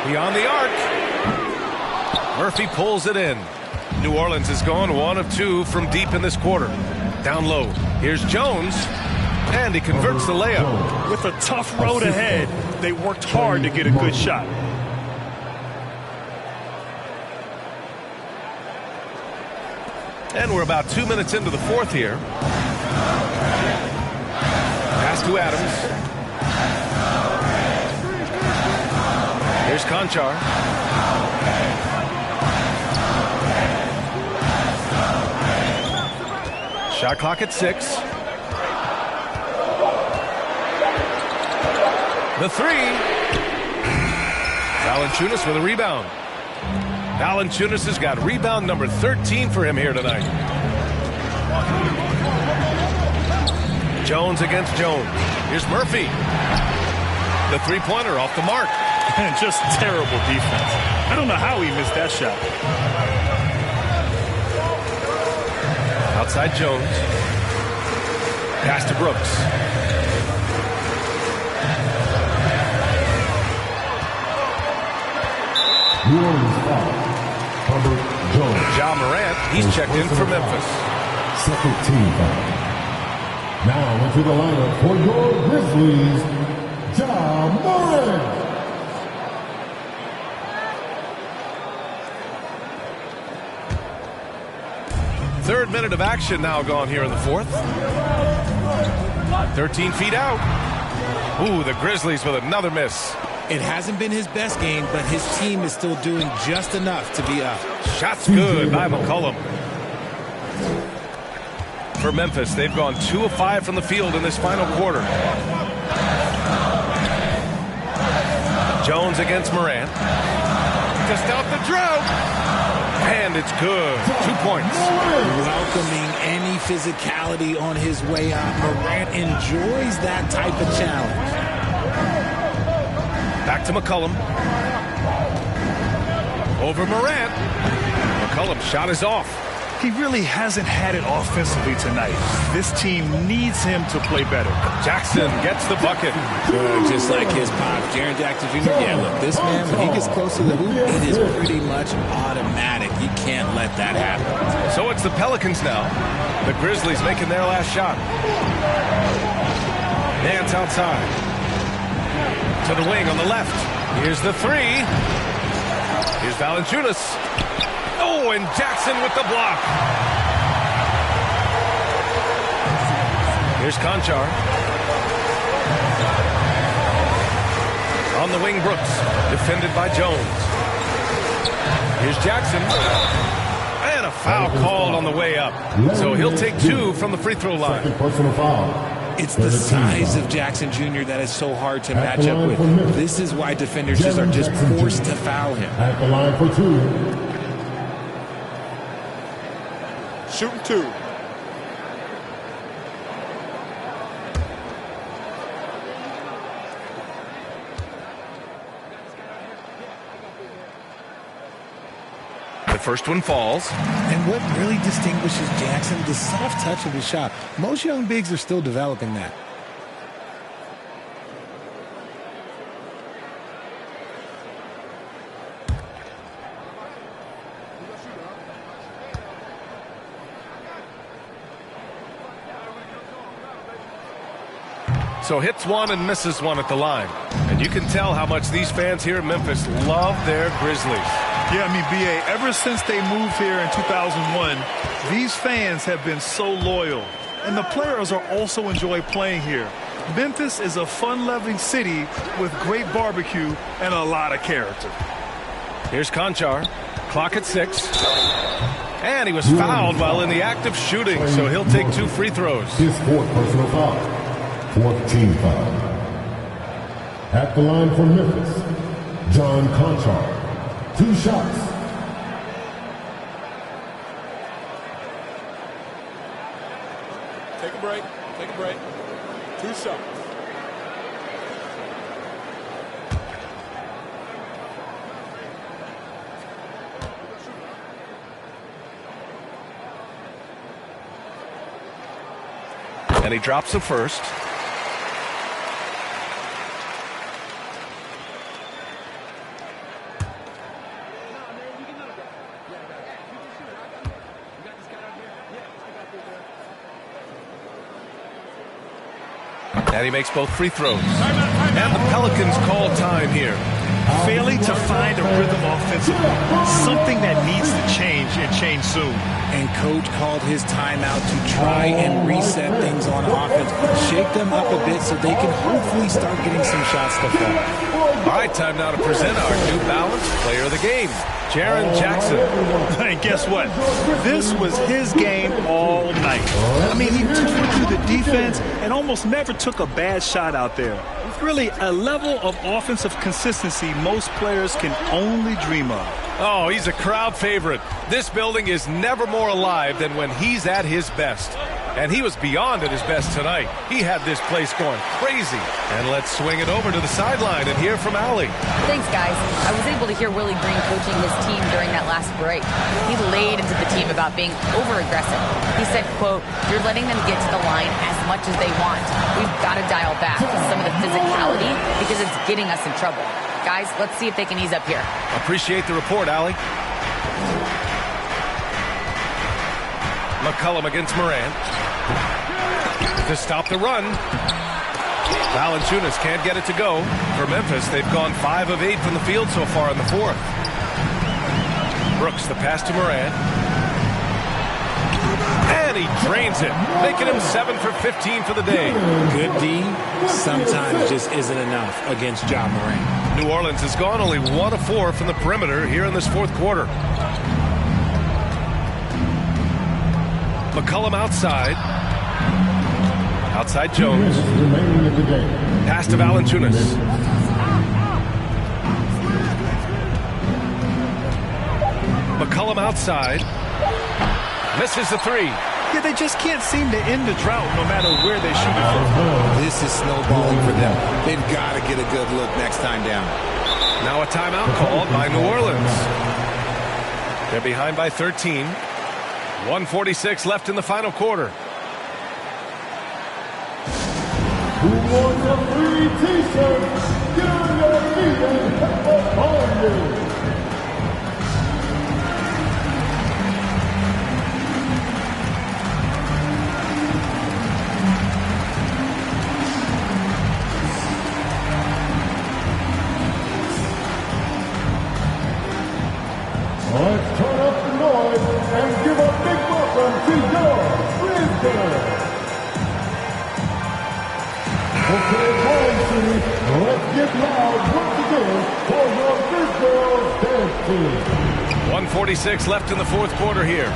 Beyond the arc. Murphy pulls it in. New Orleans has gone 1 of 2 from deep in this quarter. Down low. Here's Jones. And he converts the layup. With a tough road ahead, they worked hard to get a good shot. And we're about 2 minutes into the fourth here. Pass to Adams. Here's Conchar. Shot clock at 6. The 3. Valanciunas with a rebound. Valanciunas has got rebound number 13 for him here tonight. Jones against Jones. Here's Murphy. The three-pointer off the mark. And just terrible defense. I don't know how he missed that shot. Outside Jones. Pass to Brooks. New Orleans foul. Herbert Jones. Ja Morant, he's checked in for Memphis. Second team foul. Now into the lineup for your Grizzlies, Ja Morant. Third minute of action now gone here in the fourth. 13 feet out. Ooh, the Grizzlies with another miss. It hasn't been his best game, but his team is still doing just enough to be up. Shot's good by McCollum. For Memphis, they've gone 2 of 5 from the field in this final quarter. Jones against Morant. To stop the drought. And it's good. 2 points. Welcoming any physicality on his way out. Morant enjoys that type of challenge. Back to McCollum. Over Morant. McCollum's shot is off. He really hasn't had it offensively tonight. This team needs him to play better. Jackson gets the bucket. Just like his pop, Jaren Jackson Jr. Yeah, look, this man, when he gets close to the hoop, it is pretty much automatic. You can't let that happen. So it's the Pelicans now. The Grizzlies making their last shot. Nance outside. To the wing on the left. Here's the 3. Here's Valanciunas. Oh, and Jackson with the block. Here's Conchar. On the wing, Brooks. Defended by Jones. Here's Jackson. And a foul called on the way up. So he'll take 2 from the free throw line. Second personal foul. It's the size of Jackson Jr. that is so hard to match up with. This is why defenders are just forced to foul him. At the line for 2. Shooting 2. The first one falls. And what really distinguishes Jackson, the soft touch of his shot. Most young bigs are still developing that. so hits one and misses one at the line. And you can tell how much these fans here in Memphis love their Grizzlies. Yeah, I mean, B.A., ever since they moved here in 2001, these fans have been so loyal. And the players are also enjoy playing here. Memphis is a fun-loving city with great barbecue and a lot of character. Here's Konchar. Clock at 6. And he was fouled while in the act of shooting, so he'll take 2 free throws. His 4th personal foul. 4th team foul. At the line for Memphis, John Konchar. 2 shots. Take a break. Take a break. 2 shots. And he drops the first. And he makes both free throws. And the Pelicans call time here. Failing to find a rhythm offensively, something that needs to change and change soon. And coach called his timeout to try and reset things on offense, shake them up a bit so they can hopefully start getting some shots to fall. All right, time now to present our New Balance Player of the Game, Jaren Jackson. And guess what? This was his game all night. I mean, he tore through the defense and almost never took a bad shot out there. Really a level of offensive consistency most players can only dream of. Oh, he's a crowd favorite. This building is never more alive than when he's at his best. And he was beyond at his best tonight. He had this place going crazy. And let's swing it over to the sideline and hear from Allie. Thanks, guys. I was able to hear Willie Green coaching his team during that last break. He laid into the team about being over-aggressive. He said, quote, "You're letting them get to the line as much as they want. We've got to dial back some of the physicality because it's getting us in trouble. Guys, let's see if they can ease up here." Appreciate the report, Allie. McCollum against Moran. To stop the run. Valanciunas can't get it to go. For Memphis, they've gone 5 of 8 from the field so far in the 4th. Brooks, the pass to Moran. And he drains it, making him 7 for 15 for the day. Good D sometimes just isn't enough against Ja Morant. New Orleans has gone only 1 of 4 from the perimeter here in this 4th quarter. McCollum outside. Outside Jones. Pass to Valanciunas. McCollum outside. Misses the 3. Yeah, they just can't seem to end the drought no matter where they shoot it from. This is snowballing for them. They've got to get a good look next time down. Now a timeout called by New Orleans. They're behind by 13. 1:46 left in the final quarter. Who wants a free t-shirt? Get on your feet and have a party. Let's turn up the noise and give a big welcome to your Grizzlies. Okay, boys, city, let's get loud once again for your Grizzlies dance team. 1:46 left in the 4th quarter here.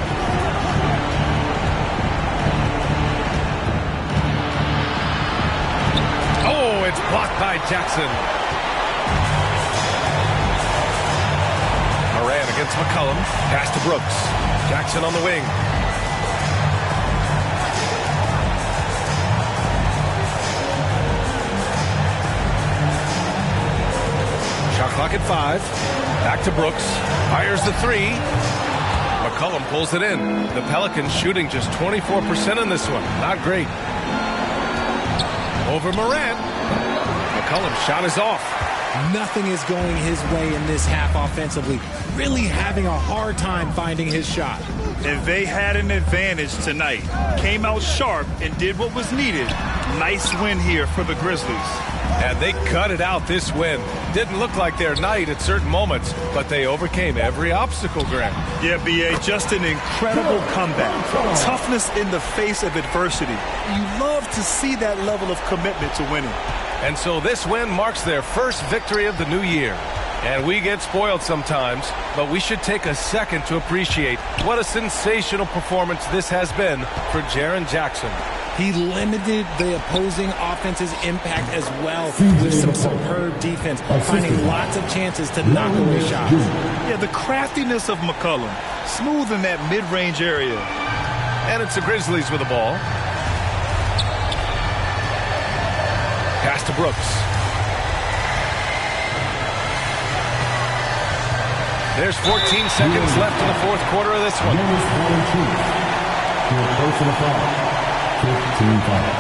Oh, it's blocked by Jackson. Moran against McCollum. Pass to Brooks. Jackson on the wing. Shot clock at 5. Back to Brooks. Fires the 3. McCollum pulls it in. The Pelicans shooting just 24% in this one. Not great. Over Moran. McCollum's shot is off. Nothing is going his way in this half offensively. Really having a hard time finding his shot. And they had an advantage tonight. Came out sharp and did what was needed. Nice win here for the Grizzlies. And they cut it out this win. Didn't look like their night at certain moments, but they overcame every obstacle, Graham. Yeah, B.A., just an incredible comeback. Toughness in the face of adversity. You love to see that level of commitment to winning. And so this win marks their first victory of the new year. And we get spoiled sometimes, but we should take a second to appreciate what a sensational performance this has been for Jaren Jackson. He limited the opposing offense's impact as well with some superb defense, finding lots of chances to knock away shots. Yeah, the craftiness of McCollum, smooth in that mid-range area. And it's the Grizzlies with the ball. Pass to Brooks. There's 14 seconds left in the fourth quarter of this one. Personal foul. 15 foul.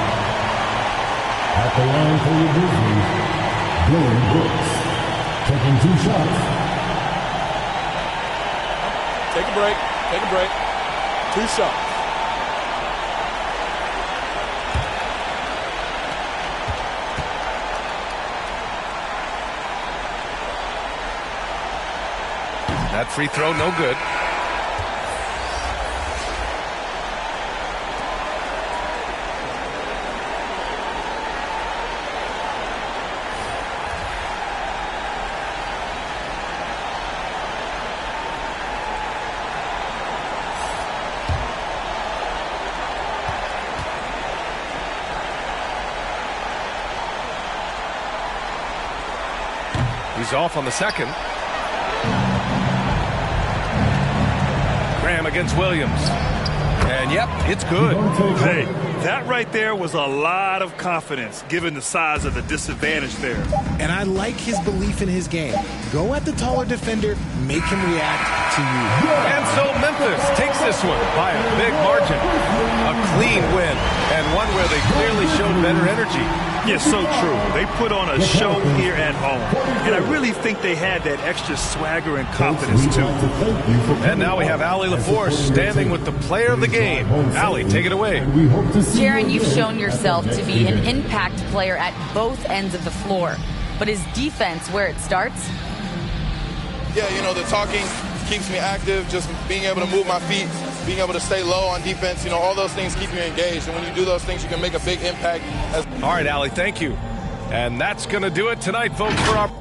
At the line for the Grizzlies, Dillon Brooks. Taking 2 shots. Take a break. Take a break. 2 shots. That free throw, no good. He's off on the second. Graham against Williams. And yep, it's good. Hey, that right there was a lot of confidence given the size of the disadvantage there. And I like his belief in his game. Go at the taller defender, make him react to you. And so Memphis takes this one by a big margin. A clean win, and one where they clearly showed better energy. Yeah, so true. They put on a show here at home. And I really think they had that extra swagger and confidence, too. And now we have Allie LaForce standing with the player of the game. Allie, take it away. Jaren, you've shown yourself to be an impact player at both ends of the floor. But is defense where it starts? Yeah, you know, the talking keeps me active, just being able to move my feet, being able to stay low on defense, you know, all those things keep you engaged. And when you do those things, you can make a big impact. All right, Allie, thank you. And that's going to do it tonight, folks, for our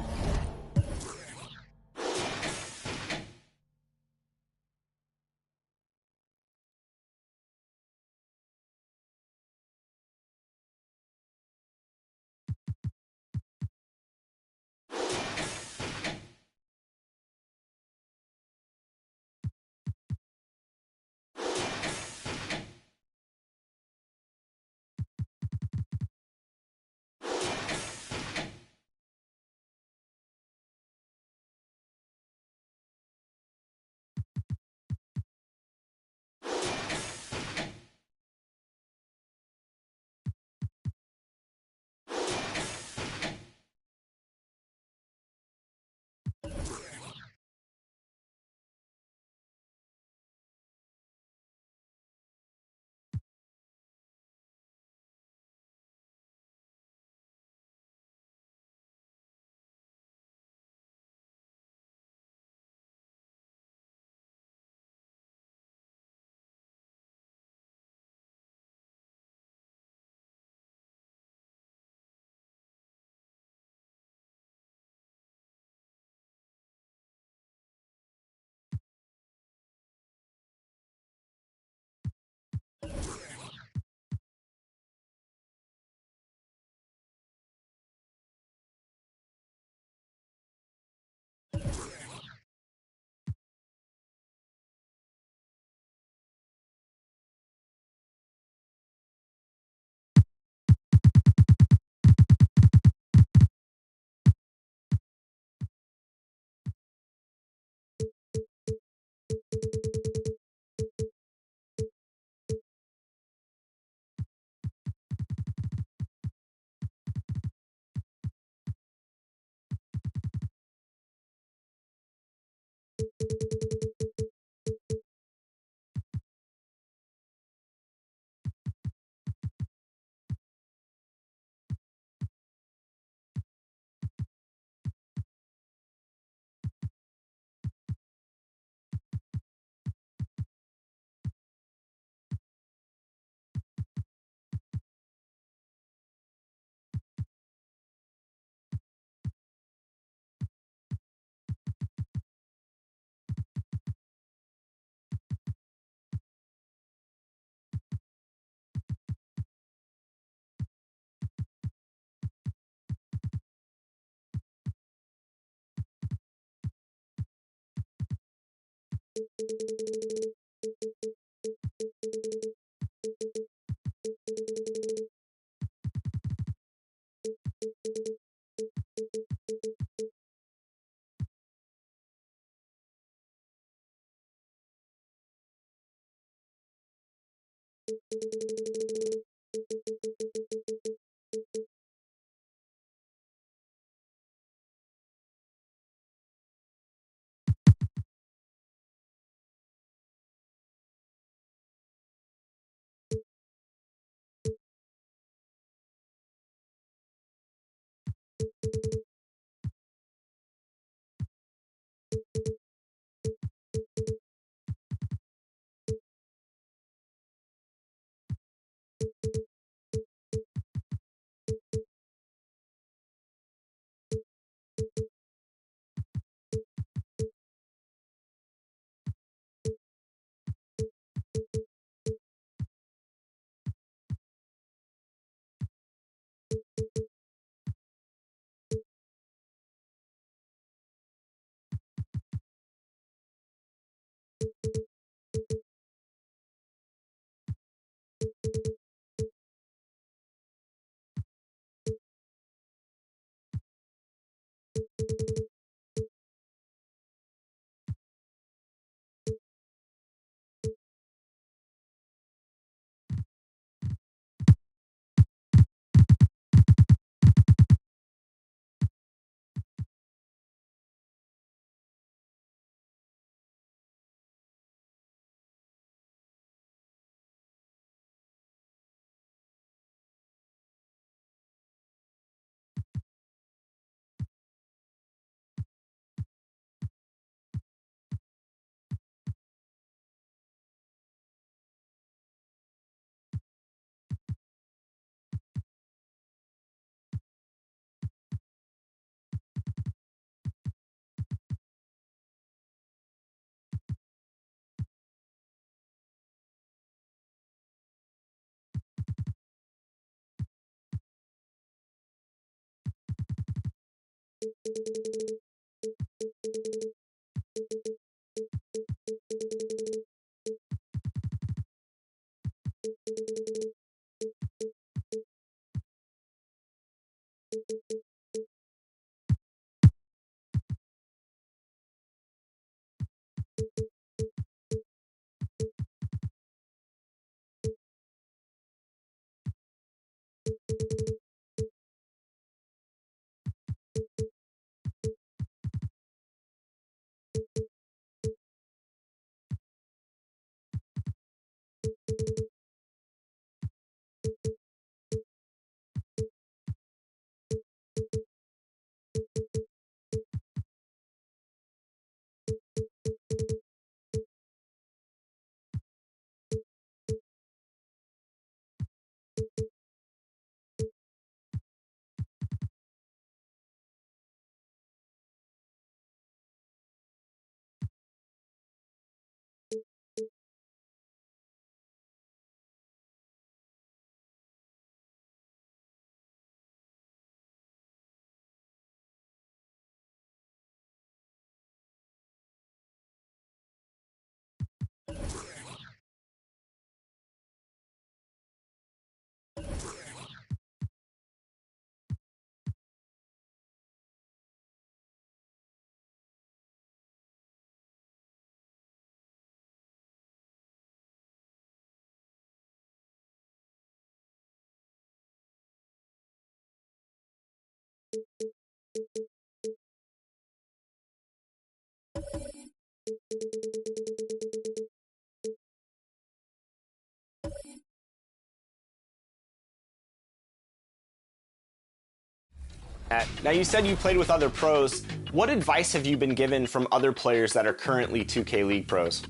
Now, you said you played with other pros. What advice have you been given from other players that are currently 2K League pros?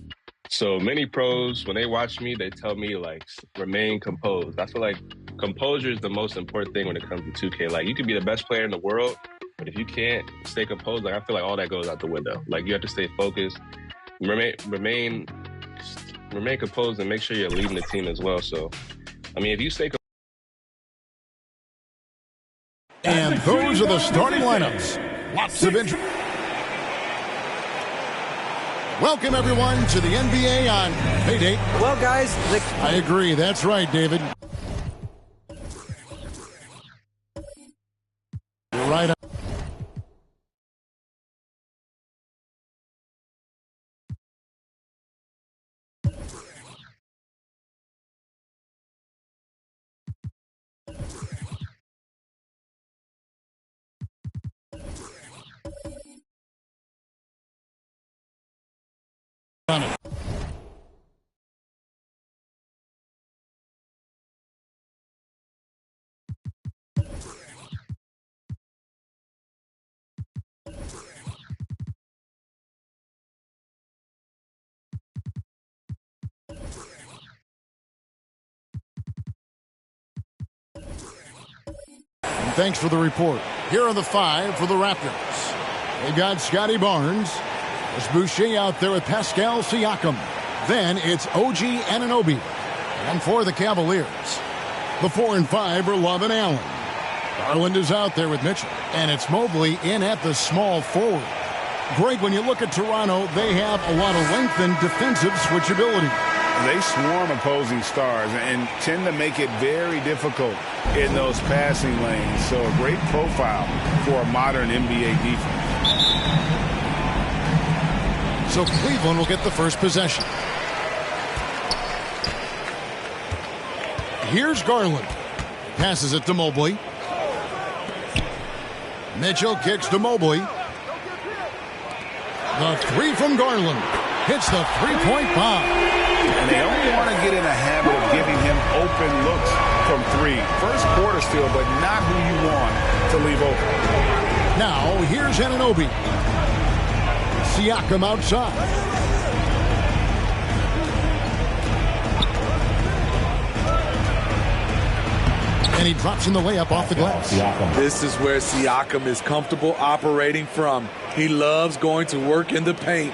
So many pros, when they watch me, they tell me, like, remain composed. I feel like composure is the most important thing when it comes to 2K. Like, you can be the best player in the world, but if you can't stay composed, like, I feel like all that goes out the window. Like, you have to stay focused, remain composed, and make sure you're leading the team as well. So, I mean, if you stay And those are the starting lineups. Lots of injury. Welcome, everyone, to the NBA on Payday. Well, guys, I agree. That's right, David. You're right on. And thanks for the report. Here are the 5 for the Raptors. They've got Scotty Barnes. There's Boucher out there with Pascal Siakam. Then it's OG Anunoby. And for the Cavaliers, the 4 and 5 are Love and Allen. Garland is out there with Mitchell. And it's Mobley in at the small forward. Greg, when you look at Toronto, they have a lot of length and defensive switchability. They swarm opposing stars and tend to make it very difficult in those passing lanes. So a great profile for a modern NBA defense. So Cleveland will get the first possession. Here's Garland. Passes it to Mobley. Mitchell kicks to Mobley. The 3 from Garland. Hits the three-point bomb. And they only want to get in a habit of giving him open looks from 3. First quarter still, but not who you want to leave open. Now, here's Anunoby. Siakam outside. And he drops in the layup off the glass. This is where Siakam is comfortable operating from. He loves going to work in the paint.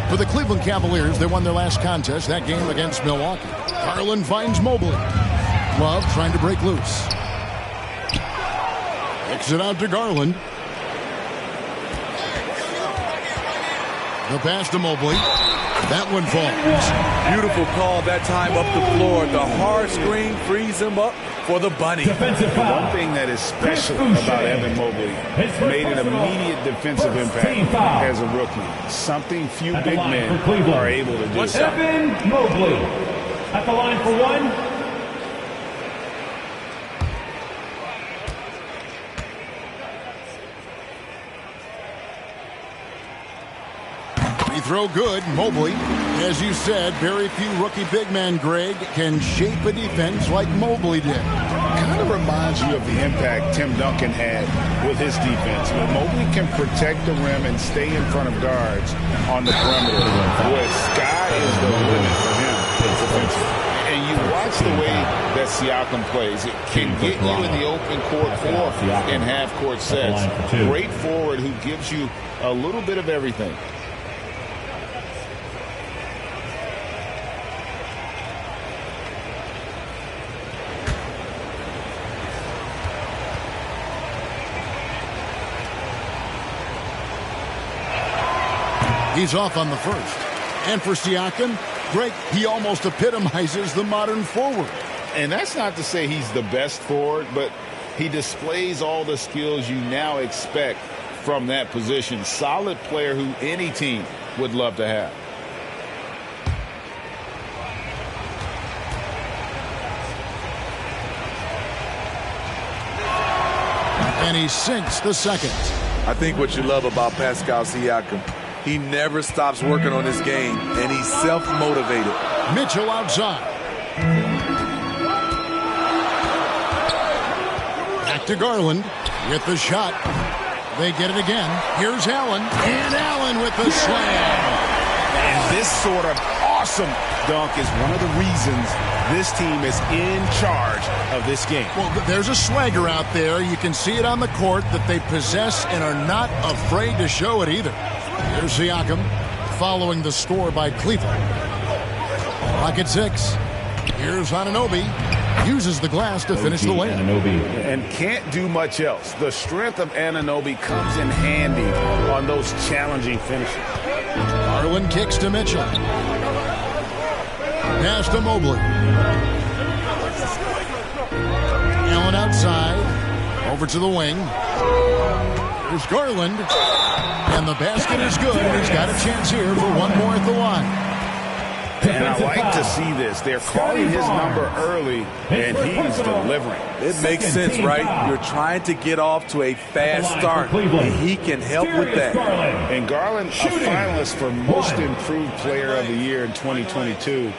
For the Cleveland Cavaliers, they won their last contest, that game against Milwaukee. Garland finds Mobley. Love trying to break loose. Kicks it out to Garland. The pass to Mobley. That one falls. Beautiful call that time up the floor. The hard screen frees him up for the bunny. One thing that is special about Evan Mobley, made an immediate defensive impact as a rookie. Something few big men are able to do. Evan Mobley at the line for 1. Throw good. Mobley, as you said, very few rookie big men, Greg, can shape a defense like Mobley did. Kind of reminds you of the impact Tim Duncan had with his defense. But Mobley can protect the rim and stay in front of guards on the perimeter. Boy, sky is the limit for him defensively. And you watch the way that Siakam plays. It can get you in the open court or in half-court sets. Great forward who gives you a little bit of everything. He's off on the first. And for Siakam, Greg, he almost epitomizes the modern forward. And that's not to say he's the best forward, but he displays all the skills you now expect from that position. Solid player who any team would love to have. And he sinks the second. I think what you love about Pascal Siakam, he never stops working on his game, and he's self-motivated. Mitchell outside. Back to Garland with the shot. They get it again. Here's Allen. And Allen with the slam. And this sort of awesome dunk is one of the reasons this team is in charge of this game. Well, there's a swagger out there. You can see it on the court that they possess and are not afraid to show it either. Here's Siakam following the score by Cleveland. Clock at 6. Here's Anunoby. Uses the glass to finish the layup. And can't do much else. The strength of Anunoby comes in handy on those challenging finishes. Garland kicks to Mitchell. Pass to Mobley. Allen outside. Over to the wing. Here's Garland. And the basket is good. And he's got a chance here for one more at the line. And I like to see this. They're calling his number early, and he's delivering. It makes sense, right? You're trying to get off to a fast start, and he can help with that. And Garland, a finalist for Most Improved Player of the Year in 2022,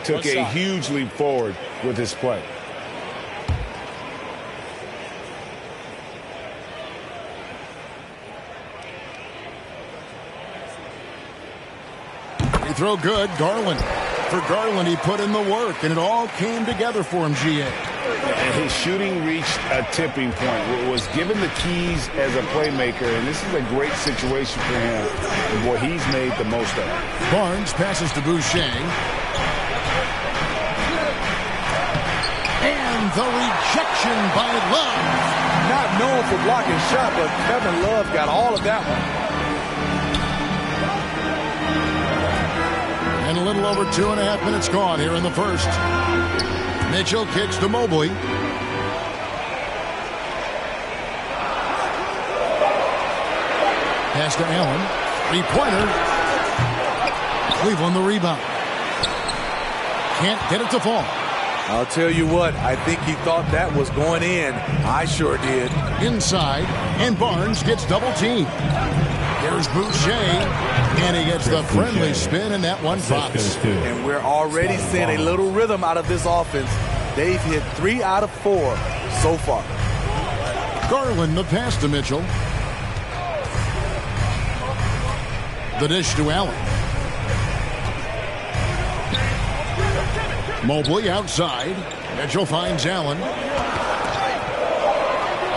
took a huge leap forward with his play. Throw good. Garland. For Garland, he put in the work, and it all came together for him, GA. And his shooting reached a tipping point. Was given the keys as a playmaker, and this is a great situation for him, and what he's made the most of. Barnes passes to Boucher. And the rejection by Love. Not known for blocking shot, but Kevin Love got all of that one. And a little over 2.5 minutes gone here in the first. Mitchell kicks to Mobley. Pass to Allen. Three-pointer. Cleveland the rebound. Can't get it to fall. I'll tell you what, I think he thought that was going in. I sure did. Inside, and Barnes gets double-teamed. Here's Boucher, and he gets the friendly spin, and that one pops. And we're already seeing a little rhythm out of this offense. They've hit 3 out of 4 so far. Garland the pass to Mitchell. The dish to Allen. Mobley outside. Mitchell finds Allen.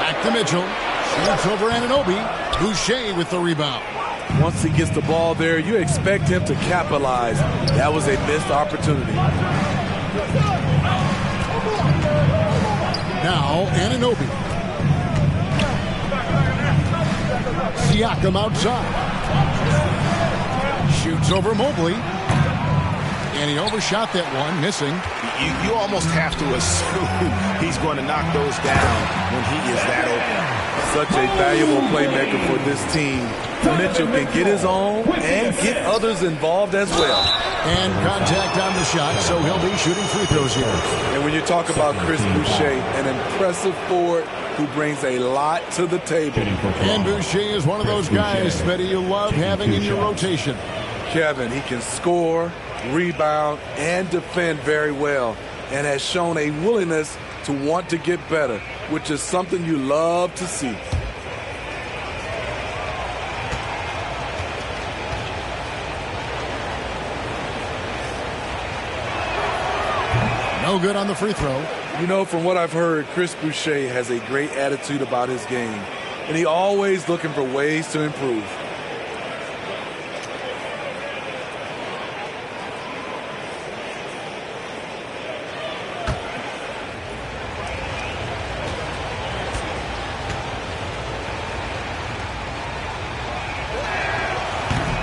Back to Mitchell. Shoots over Anunoby. Boucher with the rebound. Once he gets the ball there, you expect him to capitalize. That was a missed opportunity. Now Anunoby. Siakam outside. Shoots over Mobley. And he overshot that one, missing. You almost have to assume he's going to knock those down when he is that open. Such a valuable playmaker for this team. Mitchell can get his own and get others involved as well. And contact on the shot, so he'll be shooting free throws here. And when you talk about Chris Boucher, an impressive forward who brings a lot to the table. And Boucher is one of those guys, Smitty, you love having in your rotation. Kevin, he can score, rebound, and defend very well, and has shown a willingness to want to get better, which is something you love to see. No good on the free throw. You know, from what I've heard, Chris Boucher has a great attitude about his game, and he's always looking for ways to improve.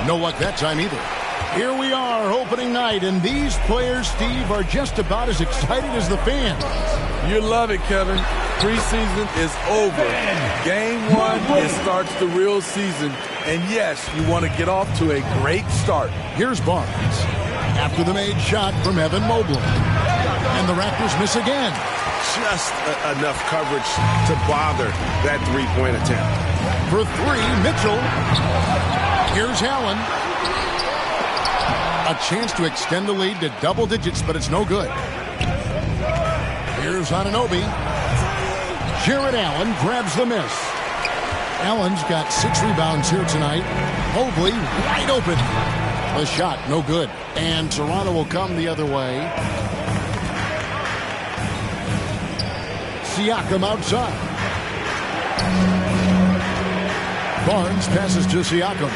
No luck that time either. Here we are, opening night, and these players, Steve, are just about as excited as the fans. You love it, Kevin. Preseason is over. Game 1, it starts the real season. And yes, you want to get off to a great start. Here's Barnes. After the made shot from Evan Mobley. And the Raptors miss again. Just enough coverage to bother that three-point attempt. For 3, Mitchell. Here's Allen. A chance to extend the lead to double digits, but it's no good. Here's Anunoby. Jared Allen grabs the miss. Allen's got 6 rebounds here tonight. Mobley wide open. The shot, no good. And Toronto will come the other way. Siakam outside. Barnes passes to Siakam.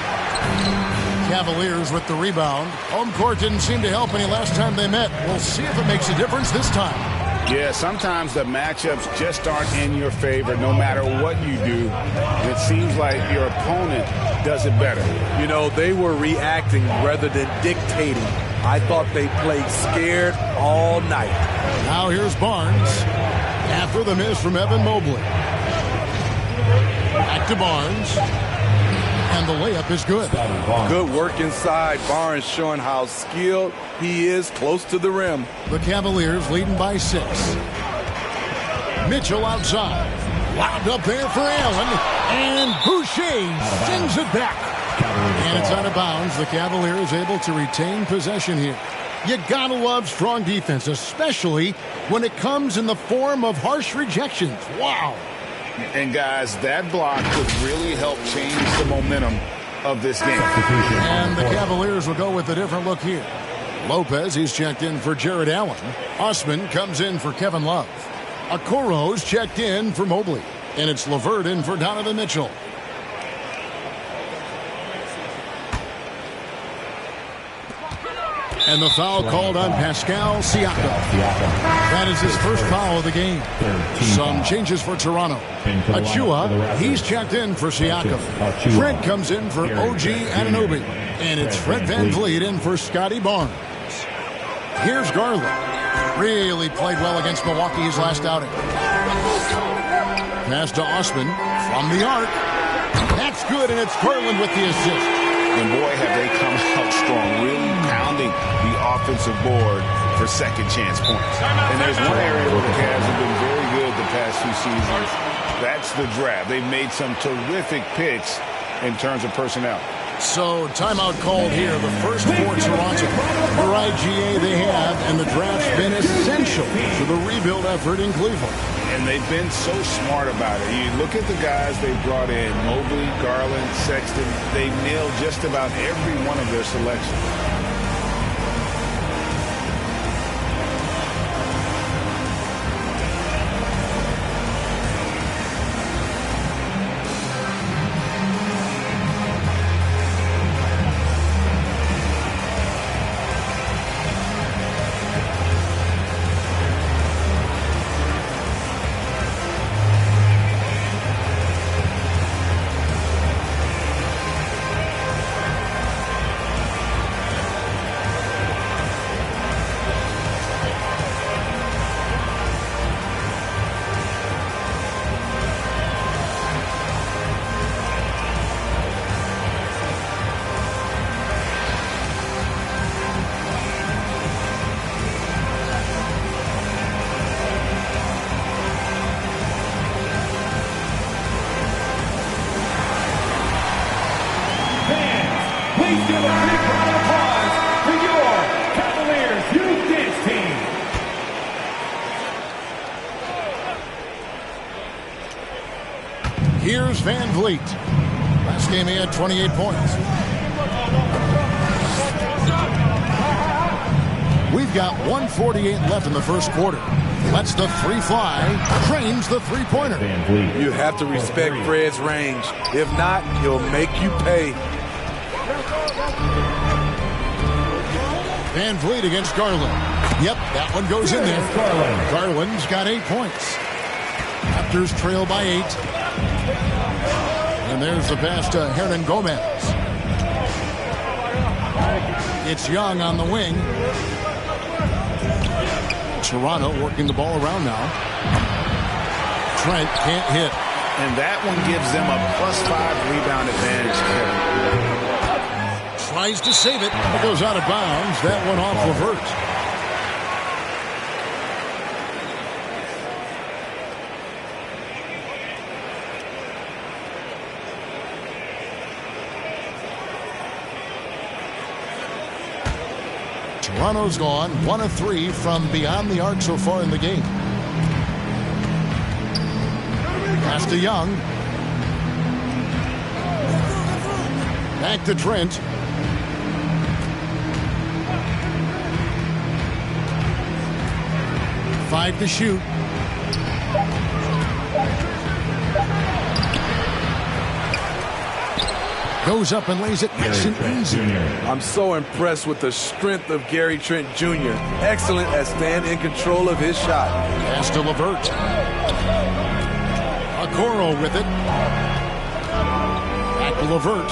Cavaliers with the rebound. Home court didn't seem to help any last time they met. We'll see if it makes a difference this time. Yeah, sometimes the matchups just aren't in your favor no matter what you do. And it seems like your opponent does it better. You know, they were reacting rather than dictating. I thought they played scared all night. Now here's Barnes after the miss from Evan Mobley. Back to Barnes. And the layup is good. Good work inside. Barnes showing how skilled he is close to the rim. The Cavaliers leading by 6. Mitchell outside. Lobbed up there for Allen. And Boucher sends it back. And it's out of bounds. The Cavaliers able to retain possession here. You gotta love strong defense, especially when it comes in the form of harsh rejections. Wow. And guys, that block could really help change the momentum of this game. And the Cavaliers will go with a different look here. Lopez, he's checked in for Jared Allen. Osman comes in for Kevin Love. Okoro's checked in for Mobley. And it's LeVert in for Donovan Mitchell. And the foul called on Pascal Siakam. That is his first foul of the game. Some changes for Toronto. Achua, he's checked in for Siakam. Trent comes in for OG Anunoby. And it's Fred VanVleet in for Scotty Barnes. Here's Garland. Really played well against Milwaukee his last outing. Pass to Osman from the arc. That's good, and it's Garland with the assist. And boy, have they come out strong, really pounding the offensive board for second chance points. And there's one area where the Cavs have been very good the past few seasons. That's the draft. They've made some terrific picks in terms of personnel. So timeout called here, the first for Toronto. The right GA they have, and the draft's been essential to the rebuild effort in Cleveland. And they've been so smart about it. You look at the guys they've brought in, Mobley, Garland, Sexton. They've nailed just about every one of their selections. Here's VanVleet. Last game he had 28 points. We've got 1:48 left in the first quarter. Lets the three fly. Trains the three-pointer. You have to respect Fred's range. If not, he'll make you pay. VanVleet against Garland. Yep, that one goes in there. Garland's got 8 points. Raptors trail by 8. And there's the pass to Hernan Gomez. It's Young on the wing. Toronto working the ball around now. Trent can't hit. And that one gives them a +5 rebound advantage. Tries to save it. It goes out of bounds. That one off LeVert. Toronto's gone 1 of 3 from beyond the arc so far in the game. Pass to Young. Back to Trent. Five to shoot. Goes up and lays it nice and easy. I'm so impressed with the strength of Gary Trent Jr. Excellent at staying in control of his shot. Pass to LeVert. Okoro with it. Back to LeVert.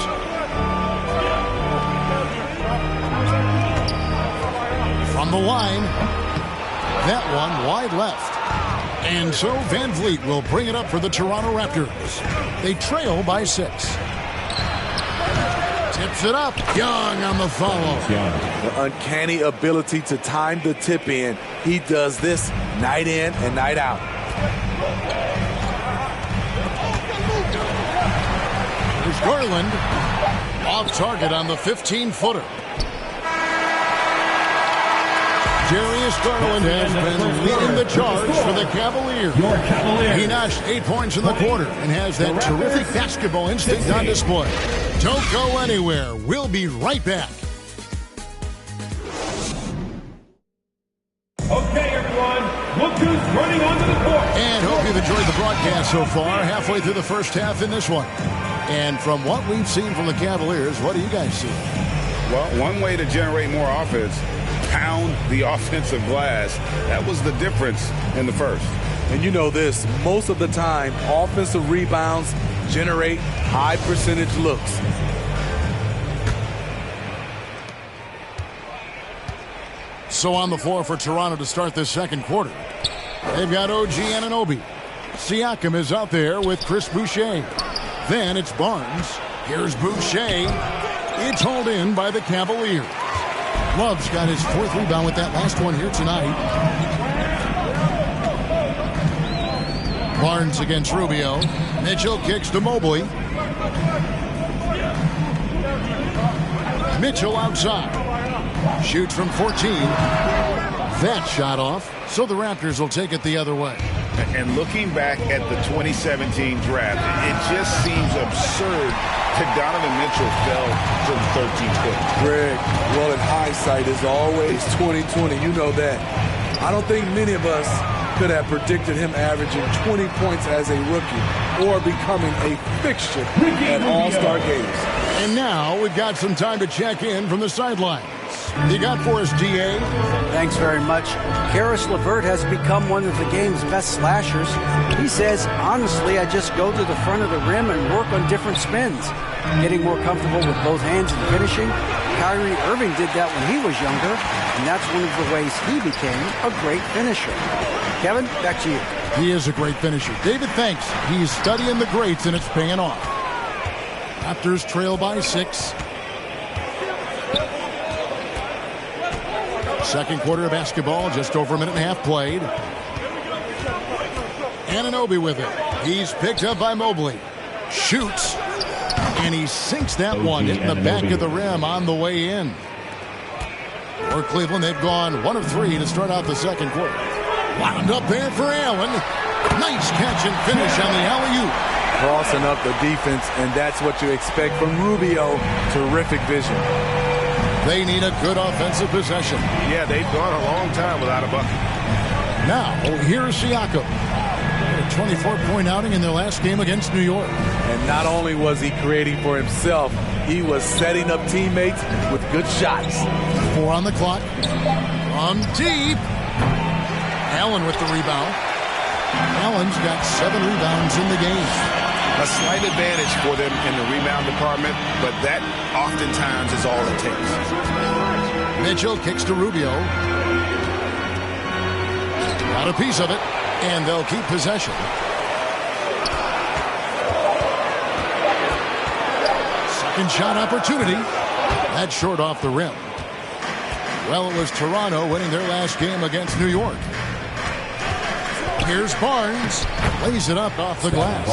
From the line. That one wide left. And so Van Vliet will bring it up for the Toronto Raptors. They trail by 6. Tips it up. Young on the follow. The uncanny ability to time the tip in. He does this night in and night out. Here's Garland. Off target on the 15-footer. Darius Garland has been leading the charge for the Cavaliers. He notched 8 points in the quarter and has that terrific basketball instinct on display. Don't go anywhere. We'll be right back. Okay, everyone. Look who's running onto the court. And hope you've enjoyed the broadcast so far. Halfway through the first half in this one. And from what we've seen from the Cavaliers, what do you guys see? Well, one way to generate more offense, pound the offensive glass. That was the difference in the first. And you know this, most of the time, offensive rebounds generate high percentage looks. So on the floor for Toronto to start this second quarter. They've got OG Anunoby. Siakam is out there with Chris Boucher. Then it's Barnes. Here's Boucher. It's hauled in by the Cavaliers. Love's got his 4th rebound with that last one here tonight. Barnes against Rubio. Mitchell kicks to Mobley. Mitchell outside. Shoots from 14. That shot off. So the Raptors will take it the other way. And looking back at the 2017 draft, it just seems absurd that Donovan Mitchell fell to the 13th pick. Greg, well, in hindsight is always 20/20. You know that. I don't think many of us could have predicted him averaging 20 points as a rookie or becoming a fixture at All-Star games. And now we've got some time to check in from the sidelines. You got for us, DA? Thanks very much. Karis LeVert has become one of the game's best slashers. He says, honestly, I just go to the front of the rim and work on different spins. Getting more comfortable with both hands and finishing. Kyrie Irving did that when he was younger, and that's one of the ways he became a great finisher. Kevin, back to you. He is a great finisher. David, thanks. He's studying the greats, and it's paying off. Raptors trail by 6. Second quarter of basketball, just over a minute and a half played. Anunoby with it. He's picked up by Mobley. Shoots. And he sinks that one, hitting the back of the rim on the way in. For Cleveland, they've gone 1 of 3 to start out the second quarter. Wound up there for Allen. Nice catch and finish on the alley-oop. Crossing up the defense, and that's what you expect from Rubio. Terrific vision. They need a good offensive possession. Yeah, they've gone a long time without a bucket. Now, here's Siakam. A 24-point outing in their last game against New York. And not only was he creating for himself, he was setting up teammates with good shots. 4 on the clock. From deep. Allen with the rebound. Allen's got 7 rebounds in the game. A slight advantage for them in the rebound department, but that oftentimes is all it takes. Mitchell kicks to Rubio. Got a piece of it, and they'll keep possession. Second shot opportunity. That's short off the rim. Well, it was Toronto winning their last game against New York. Here's Barnes. Lays it up off the glass.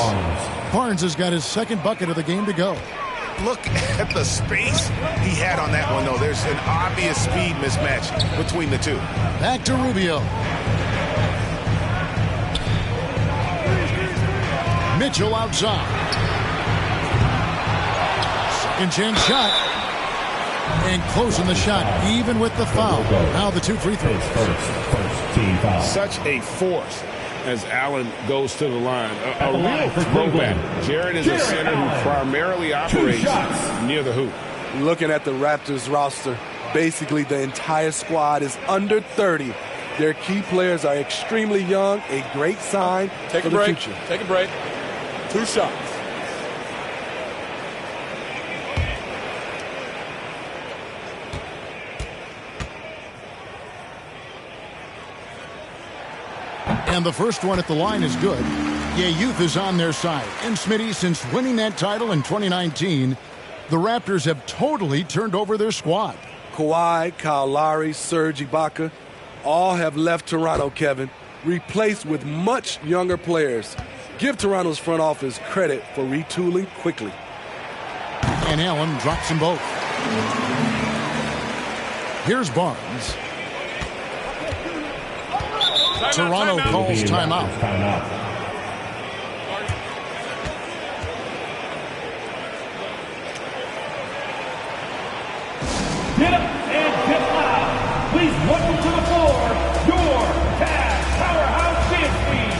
Barnes has got his second bucket of the game to go. Look at the space he had on that one, though. There's an obvious speed mismatch between the two. Back to Rubio. Mitchell outside. Second chance shot. And closing the shot, even with the foul. Now the 2 free throws. Such a force as Allen goes to the line. A real throwback. Jarrett is a center who primarily operates near the hoop. Looking at the Raptors roster, basically the entire squad is under 30. Their key players are extremely young, a great sign for the future. Take a break. 2 shots. And the first one at the line is good. Yeah, youth is on their side. And Smitty, since winning that title in 2019, the Raptors have totally turned over their squad. Kawhi, Kyle Lowry, Serge Ibaka, all have left Toronto, Kevin, replaced with much younger players. Give Toronto's front office credit for retooling quickly. And Allen drops them both. Here's Barnes. Toronto calls timeout. Get up and get loud. Please welcome to the floor your Cavs powerhouse dance team.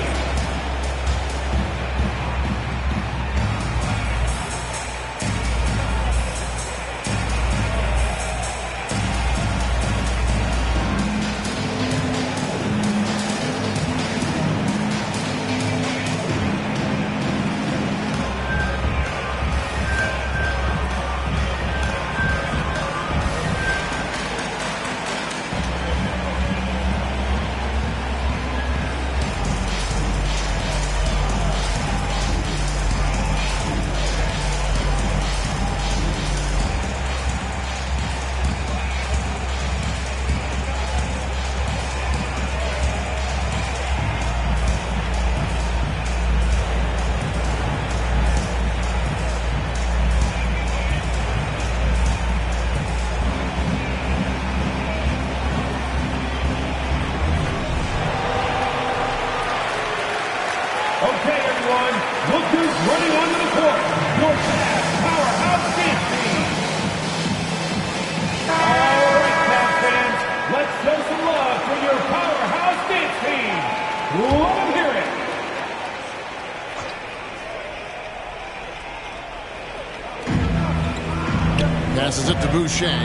Passes it to Boucher.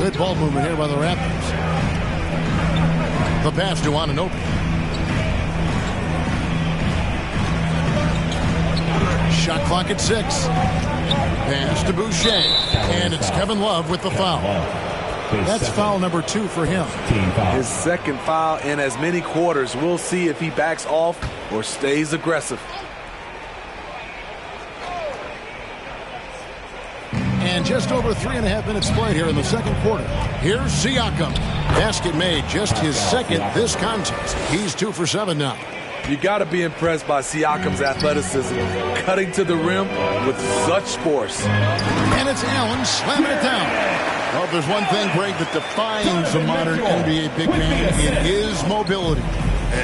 Good ball movement here by the Raptors. The pass to Anunoby. Shot clock at 6. Pass to Boucher. And it's Kevin Love with the foul. That's foul number 2 for him. His second foul in as many quarters. We'll see if he backs off or stays aggressive. And just over 3.5 minutes played here in the second quarter. Here's Siakam. Basket made, just his second this contest. He's 2 for 7 now. You got to be impressed by Siakam's athleticism, cutting to the rim with such force. And it's Allen slamming it down. Well, if there's one thing, Greg, that defines a modern NBA big man, it is mobility.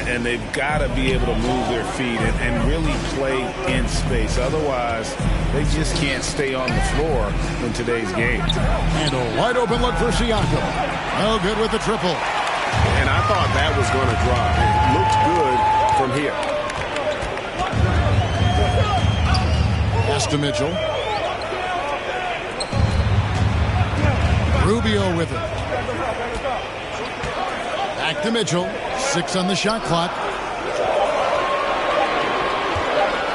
And they've got to be able to move their feet and really play in space. Otherwise, they just can't stay on the floor in today's game. And a wide open look for Siakam. Oh, good with the triple. And I thought that was going to drop. It looked good from here. Pass to Mitchell. Rubio with it. Back to Mitchell. 6 on the shot clock.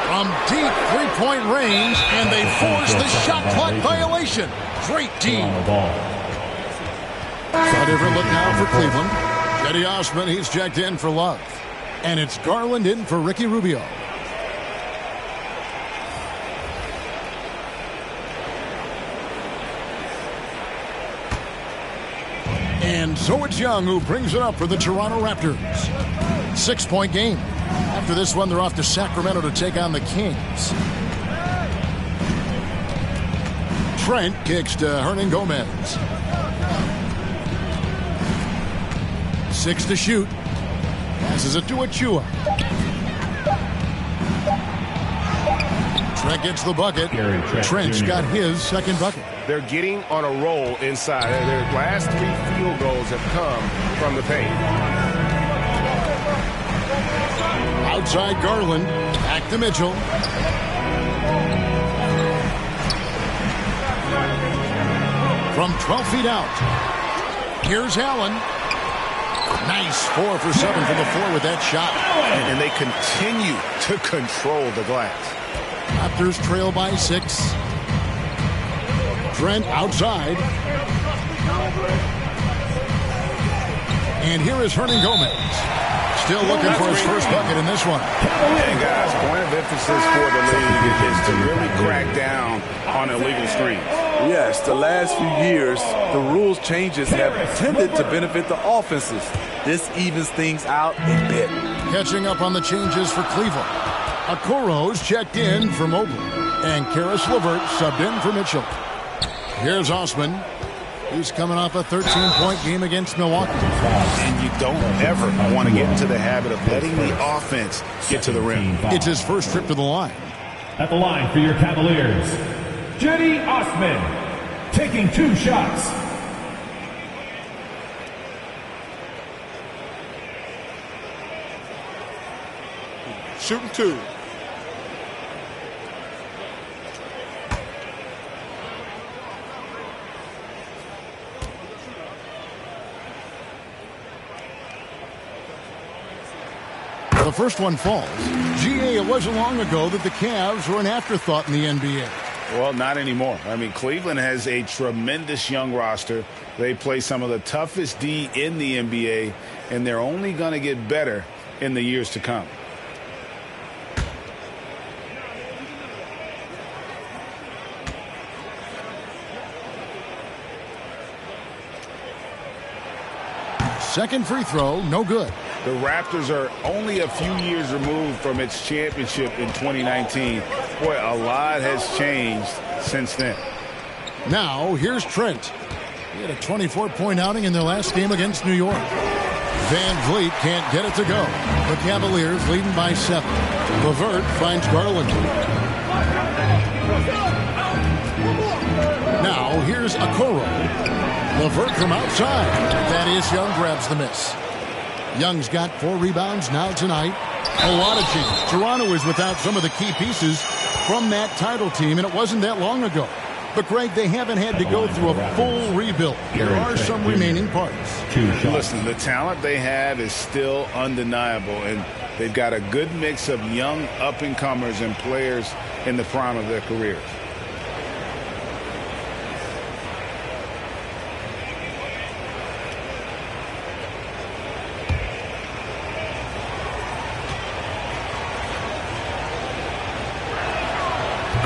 From deep three-point range, and they force the shot clock violation. Great team. A different look now for Cleveland. Cedi Osman, he's checked in for Love. And it's Garland in for Ricky Rubio. And so it's Young who brings it up for the Toronto Raptors. 6-point game. After this one, they're off to Sacramento to take on the Kings. Trent kicks to Hernangomez. 6 to shoot. Passes it to Achua. Trent gets the bucket. Trent's got his second bucket. They're getting on a roll inside. Their last 3 field goals have come from the paint. Outside Garland. Back to Mitchell. From 12 feet out. Here's Allen. Nice 4 for 7 from the floor with that shot. And they continue to control the glass. Raptors trail by 6. Trent outside. And here is Hernan Gomez. Still looking for his first bucket in this one. And guys, point of emphasis for the league is to really crack down on illegal screens. Yes, the last few years, the rules changes have tended to benefit the offenses. This evens things out a bit. Catching up on the changes for Cleveland. Okoro's checked in for Mobley. And Karis LeVert subbed in for Mitchell. Here's Osman. He's coming off a 13-point game against Milwaukee. And you don't ever want to get into the habit of letting the offense get to the rim. It's his first trip to the line. At the line for your Cavaliers, Cedi Osman, taking 2 shots. Shooting 2. The first one falls. GA, it wasn't long ago that the Cavs were an afterthought in the NBA. Well, not anymore. I mean, Cleveland has a tremendous young roster. They play some of the toughest D in the NBA, and they're only going to get better in the years to come. Second free throw, no good. The Raptors are only a few years removed from its championship in 2019. Boy, a lot has changed since then. Now, here's Trent. He had a 24-point outing in their last game against New York. Van Vliet can't get it to go. The Cavaliers leading by 7. LeVert finds Garland. Now, here's Okoro. LeVert from outside. Thaddeus Young grabs the miss. Young's got 4 rebounds now tonight. A lot of change. Toronto is without some of the key pieces from that title team, and it wasn't that long ago. But, Greg, they haven't had to go through a full rebuild. There are some remaining parts. Listen, the talent they have is still undeniable, and they've got a good mix of young up-and-comers and players in the prime of their careers.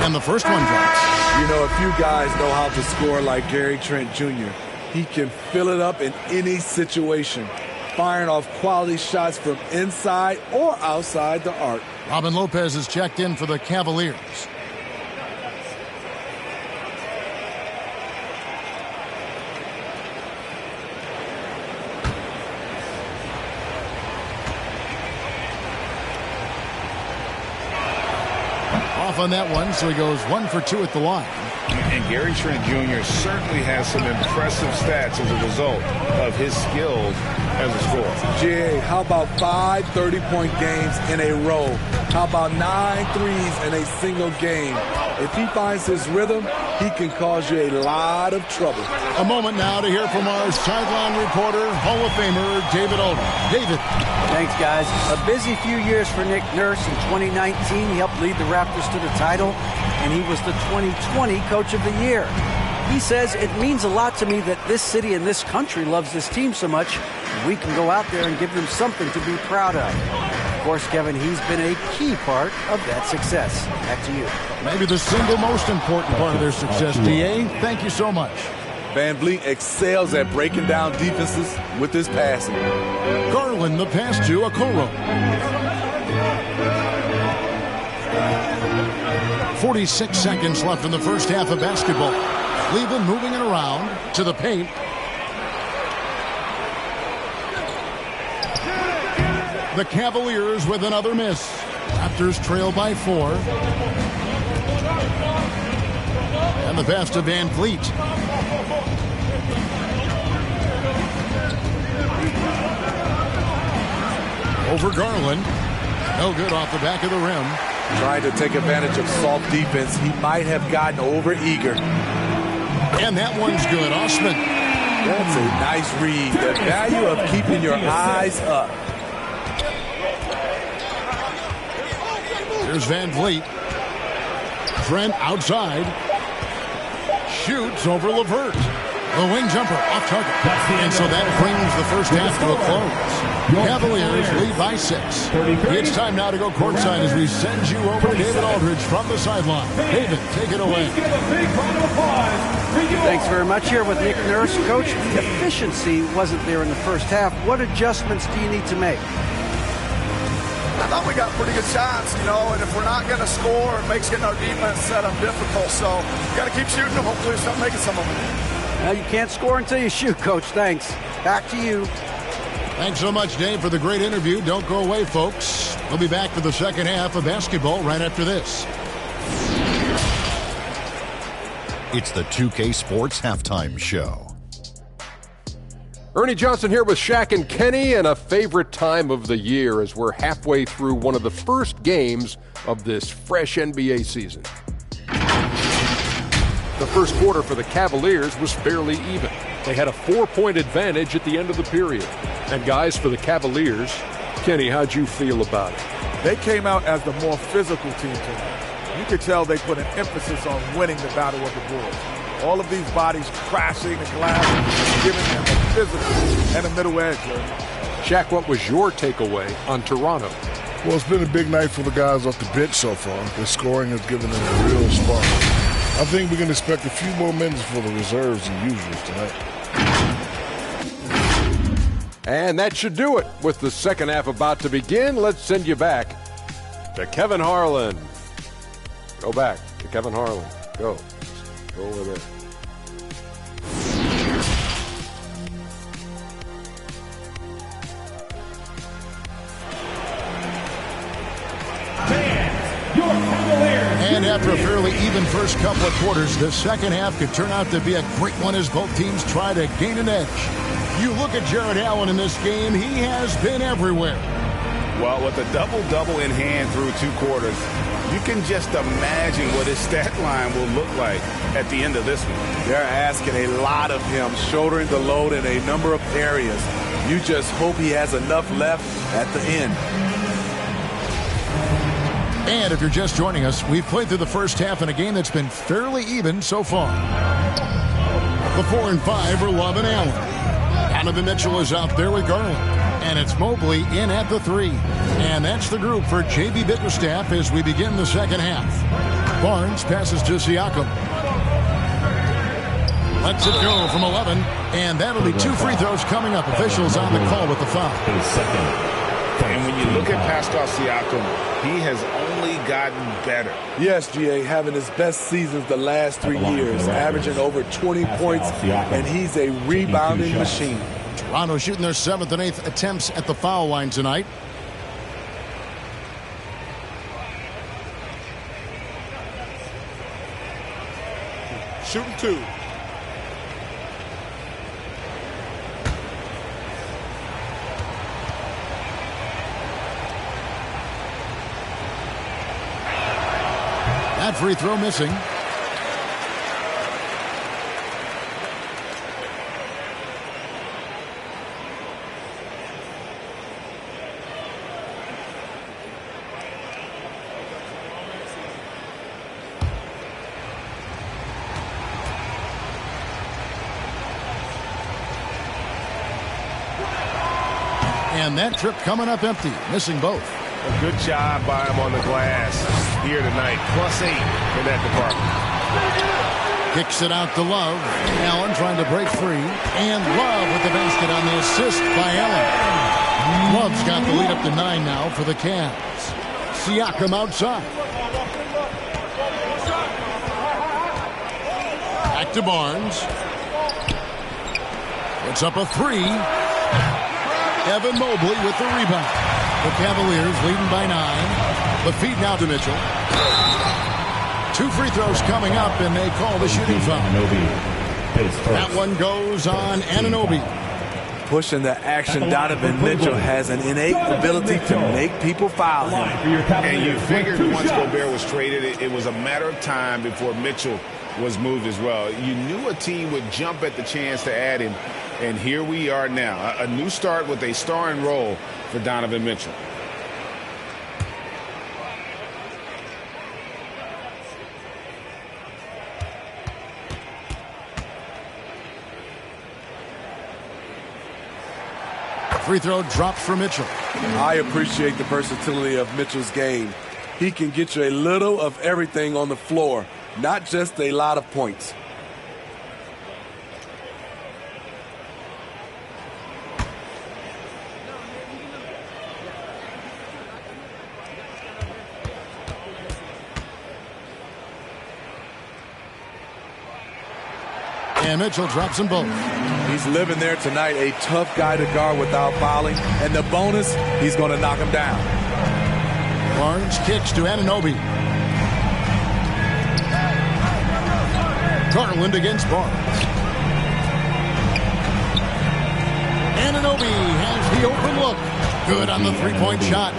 And the first one drops. You know, if you guys know how to score like Gary Trent Jr., he can fill it up in any situation, firing off quality shots from inside or outside the arc. Robin Lopez is checked in for the Cavaliers. Off on that one, so he goes 1 for 2 at the line. And Gary Trent Jr. certainly has some impressive stats as a result of his skills as a scorer. GA, how about 5 30-point games in a row? How about 9 threes in a single game? If he finds his rhythm, he can cause you a lot of trouble. A moment now to hear from our sideline reporter, Hall of Famer David Oldham. David. Thanks, guys. A busy few years for Nick Nurse. In 2019, he helped lead the Raptors to the title, and he was the 2020 Coach of the Year. He says, it means a lot to me that this city and this country loves this team so much, we can go out there and give them something to be proud of. Of course, Kevin, he's been a key part of that success. Back to you. Maybe the single most important part of their success, D.A. Thank you so much. Van Vliet excels at breaking down defenses with his passing. Garland, the pass to Okoro. 46 seconds left in the first half of basketball. Cleveland moving it around to the paint. The Cavaliers with another miss. Raptors trail by 4. And the pass to Van Vliet. Over Garland. No good off the back of the rim. Trying to take advantage of soft defense. He might have gotten over-eager. And that one's good. Osman. That's a nice read. The value of keeping your eyes up. Here's Van Vliet. Trent outside. Shoots over LeVert. The wing jumper off target. And so that brings the first half to a close. Cavaliers lead by 6. It's time now to go courtside as we send you over to David Aldridge from the sideline. David, take it away. Thanks very much. Here with Nick Nurse. Coach, the efficiency wasn't there in the first half. What adjustments do you need to make? I thought we got pretty good shots, and if we're not going to score, it makes getting our defense set up difficult. So you got to keep shooting and hopefully start making some of them. Well, you can't score until you shoot, Coach. Thanks. Back to you. Thanks so much, Dave, for the great interview. Don't go away, folks. We'll be back for the second half of basketball right after this. It's the 2K Sports Halftime Show. Ernie Johnson here with Shaq and Kenny, and a favorite time of the year as we're halfway through one of the first games of this fresh NBA season. The first quarter for the Cavaliers was fairly even. They had a 4-point advantage at the end of the period. And guys, for the Cavaliers, Kenny, how'd you feel about it? They came out as the more physical team tonight. You could tell they put an emphasis on winning the battle of the boards. All of these bodies crashing the glass, giving them a physical and a middle edge. Shaq, what was your takeaway on Toronto? Well, it's been a big night for the guys off the bench so far. The scoring has given them a real spark. I think we can expect a few more minutes for the reserves than usual tonight. And that should do it. With the second half about to begin, let's send you back to Kevin Harlan. Go back to Kevin Harlan. Go. Go over there. And after a fairly even first couple of quarters, the second half could turn out to be a great one as both teams try to gain an edge. You look at Jared Allen in this game, he has been everywhere. Well, with a double-double in hand through 2 quarters, you can just imagine what his stat line will look like at the end of this one. They're asking a lot of him, shouldering the load in a number of areas. You just hope he has enough left at the end. And if you're just joining us, we've played through the first half in a game that's been fairly even so far. The 4 and 5 are Love and Allen. Donovan Mitchell is out there with Garland. And it's Mobley in at the 3. And that's the group for J.B. Bickerstaff as we begin the second half. Barnes passes to Siakam. Lets it go from 11. And that'll be 2 free throws coming up. Officials on the call with the foul. And when you look at Pascal Siakam, he has only gotten better. Yes, G.A., having his best seasons the last 3 years, averaging over 20 points, and he's a rebounding machine. Toronto shooting their 7th and 8th attempts at the foul line tonight. Shooting 2. That free throw missing. And that trip coming up empty, missing both. A good job by him on the glass here tonight. +8 in that department. Kicks it out to Love. Allen trying to break free. And Love with the basket on the assist by Allen. Love's got the lead up to 9 now for the Cavs. Siakam outside. Back to Barnes. Puts up a 3. Evan Mobley with the rebound. The Cavaliers leading by 9. The feed now to Mitchell. 2 free throws coming up, and they call the shooting foul. That one goes on Anunoby. pushing the action. Donovan Mitchell has an innate ability to make people foul him. And you figured once Gobert was traded, it was a matter of time before Mitchell was moved as well. You knew a team would jump at the chance to add him, and here we are now. A new start with a starring role for Donovan Mitchell. Free throw drops for Mitchell. I appreciate the versatility of Mitchell's game. He can get you a little of everything on the floor, not just a lot of points. And Mitchell drops them both. He's living there tonight, a tough guy to guard without fouling. And the bonus, he's going to knock him down. Barnes kicks to Anunoby. Garland against Barnes. Anunoby has the open look. Good on the three-point shot.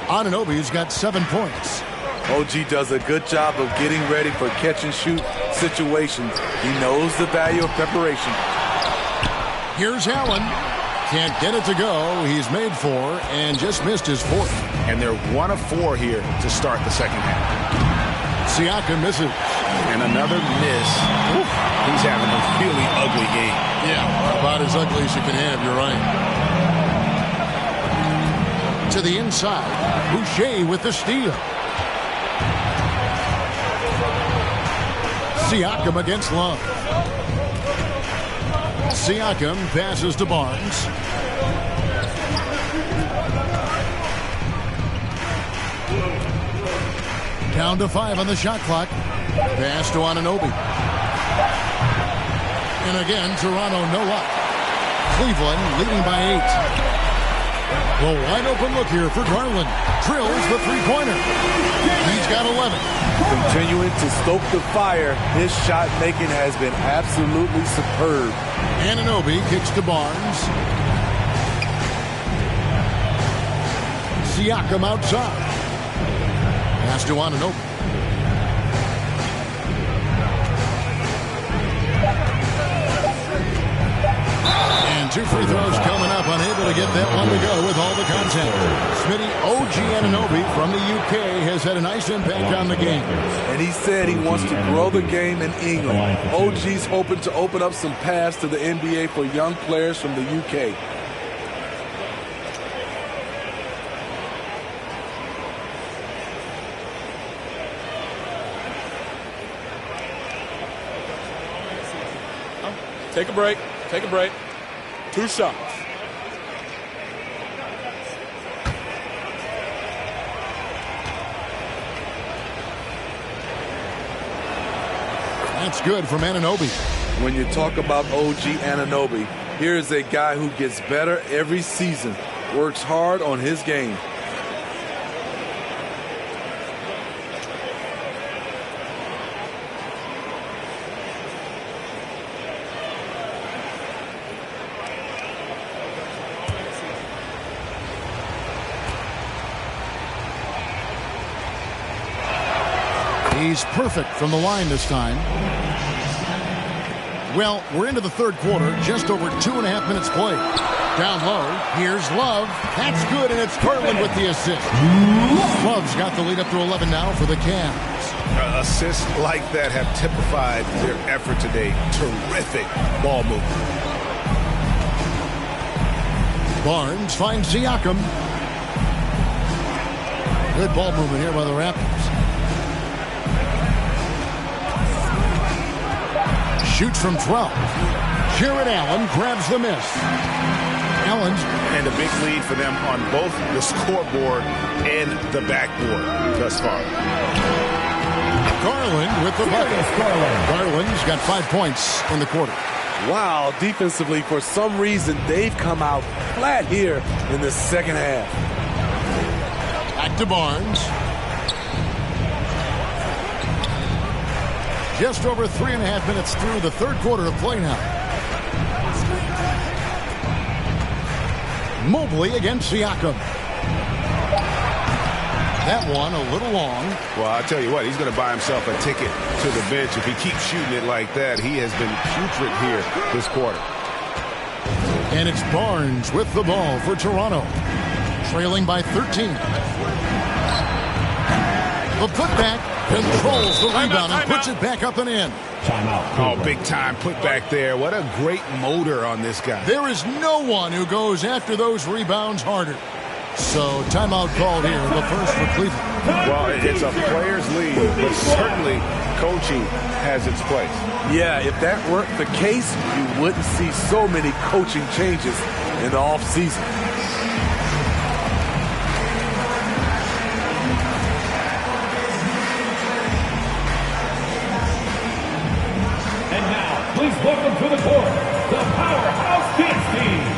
Anunoby's got 7 points. OG does a good job of getting ready for catch-and-shoot situations. He knows the value of preparation. Here's Allen. Can't get it to go. He's made 4 and just missed his 4th. And they're 1 of 4 here to start the second half. Siakam misses. And another miss. Oof. He's having a really ugly game. Yeah, about as ugly as you can have, you're right. To the inside, Boucher with the steal. Siakam against Love. Siakam passes to Barnes. Down to 5 on the shot clock. Pass to Anunoby. And again, Toronto no luck. Cleveland leading by 8. Well, wide open look here for Garland. Drills the three-pointer. He's got 11. Continuing to stoke the fire, his shot making has been absolutely superb. Anunoby kicks to Barnes. Siakam outside. Pass to Anunoby. And 2 free throws coming up. Unable to get that one to go with all the contact. Smitty, OG Anunoby from the UK has had a nice impact on the game. And he said he wants to grow the game in England. OG's hoping to open up some paths to the NBA for young players from the UK. Take a break. Take a break. 2 shots. That's good from Anunoby. When you talk about OG Anunoby, here is a guy who gets better every season, works hard on his game. He's perfect from the line this time. Well, we're into the third quarter, just over 2.5 minutes played. Down low, here's Love. That's good, and it's Garland with the assist. Love's got the lead up to 11 now for the Cavs. Assists like that have typified their effort today. Terrific ball movement. Barnes finds Siakam. Good ball movement here by the Raptors. Shoots from 12. Jarrett Allen grabs the miss. Allen. And a big lead for them on both the scoreboard and the backboard thus far. Garland with the bucket. Garland's got 5 points in the quarter. Wow, defensively, for some reason, they've come out flat here in the second half. Back to Barnes. Just over 3.5 minutes through the third quarter of play now. Mobley against Siakam. That one a little long. Well, I'll tell you what, he's going to buy himself a ticket to the bench. If he keeps shooting it like that, he has been putrid here this quarter. And it's Barnes with the ball for Toronto. Trailing by 13. The putback controls the rebound and puts it back up and in. Oh, big time putback there. What a great motor on this guy. There is no one who goes after those rebounds harder. So timeout called here, the first for Cleveland. Well, it's a player's league, but certainly coaching has its place. Yeah, if that weren't the case, you wouldn't see so many coaching changes in the offseason. And now, please welcome to the court, the Powerhouse Kids team.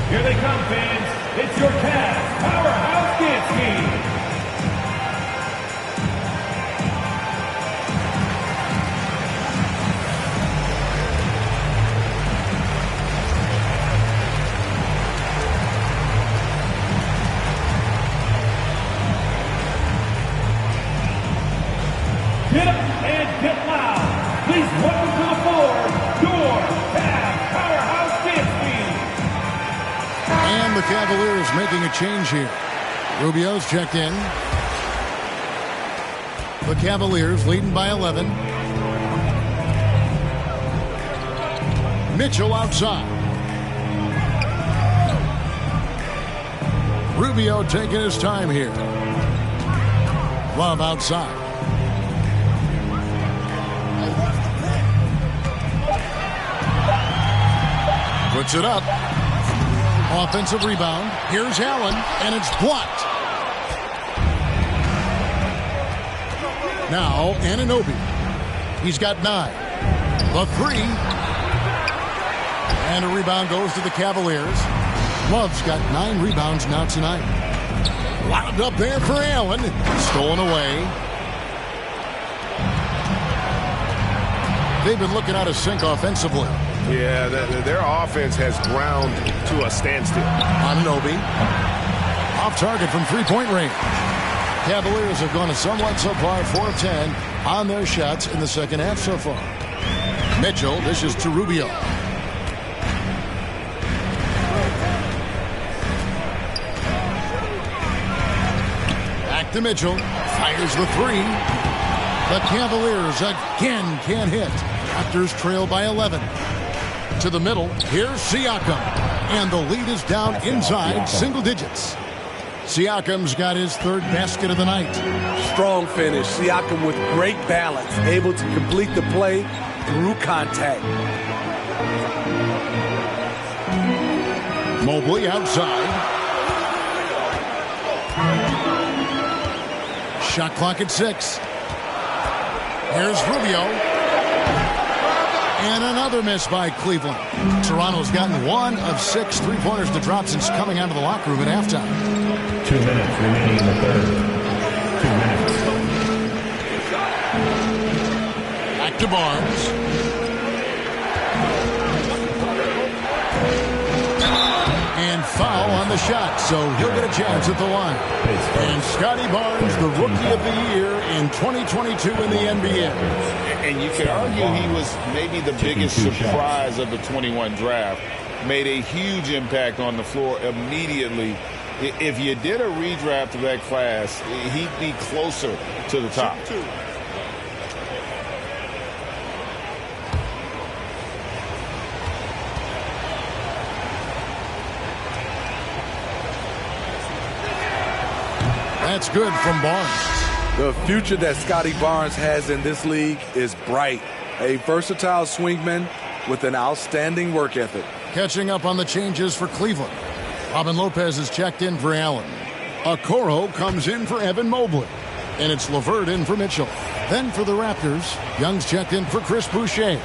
Here they come, fans. It's your Cavs Powerhouse Kids team. Get up and get loud. Please welcome to the floor, your Cavs Powerhouse Kids team. And the Cavaliers making a change here. Rubio's checked in. The Cavaliers leading by 11. Mitchell outside. Rubio taking his time here. Love outside. Puts it up. Offensive rebound. Here's Allen, and it's blocked. Now, Anunoby. He's got 9. The 3. And a rebound goes to the Cavaliers. Love's got 9 rebounds now tonight. Lobbed up there for Allen. Stolen away. They've been looking out of sync offensively. Yeah, their offense has ground to a standstill. Anunoby. Off target from three-point range. Cavaliers have gone somewhat so far 4 of 10 on their shots in the second half so far. Mitchell dishes to Rubio. Back to Mitchell. Fires the 3. The Cavaliers again can't hit. Raptors trail by 11. To the middle. Here's Siakam. And the lead is down inside single digits. Siakam's got his 3rd basket of the night. Strong finish. Siakam with great balance. Able to complete the play through contact. Mobley outside. Shot clock at 6. Here's Rubio. And another miss by Cleveland. Toronto's gotten 1 of 6 3-pointers to drop since coming out of the locker room at halftime. 2 minutes remaining in the third. 2 minutes. Back to Barnes. And foul on the shot, so he'll get a chance at the line. And Scotty Barnes, the Rookie of the Year in 2022 in the NBA. And you could argue he was maybe the biggest surprise of the 21 draft. Made a huge impact on the floor immediately. If you did a redraft of that class, he'd be closer to the top. That's good from Barnes. The future that Scotty Barnes has in this league is bright. A versatile swingman with an outstanding work ethic. Catching up on the changes for Cleveland. Robin Lopez is checked in for Allen. Okoro comes in for Evan Mobley. And it's LeVert in for Mitchell. Then for the Raptors, Young's checked in for Chris Boucher.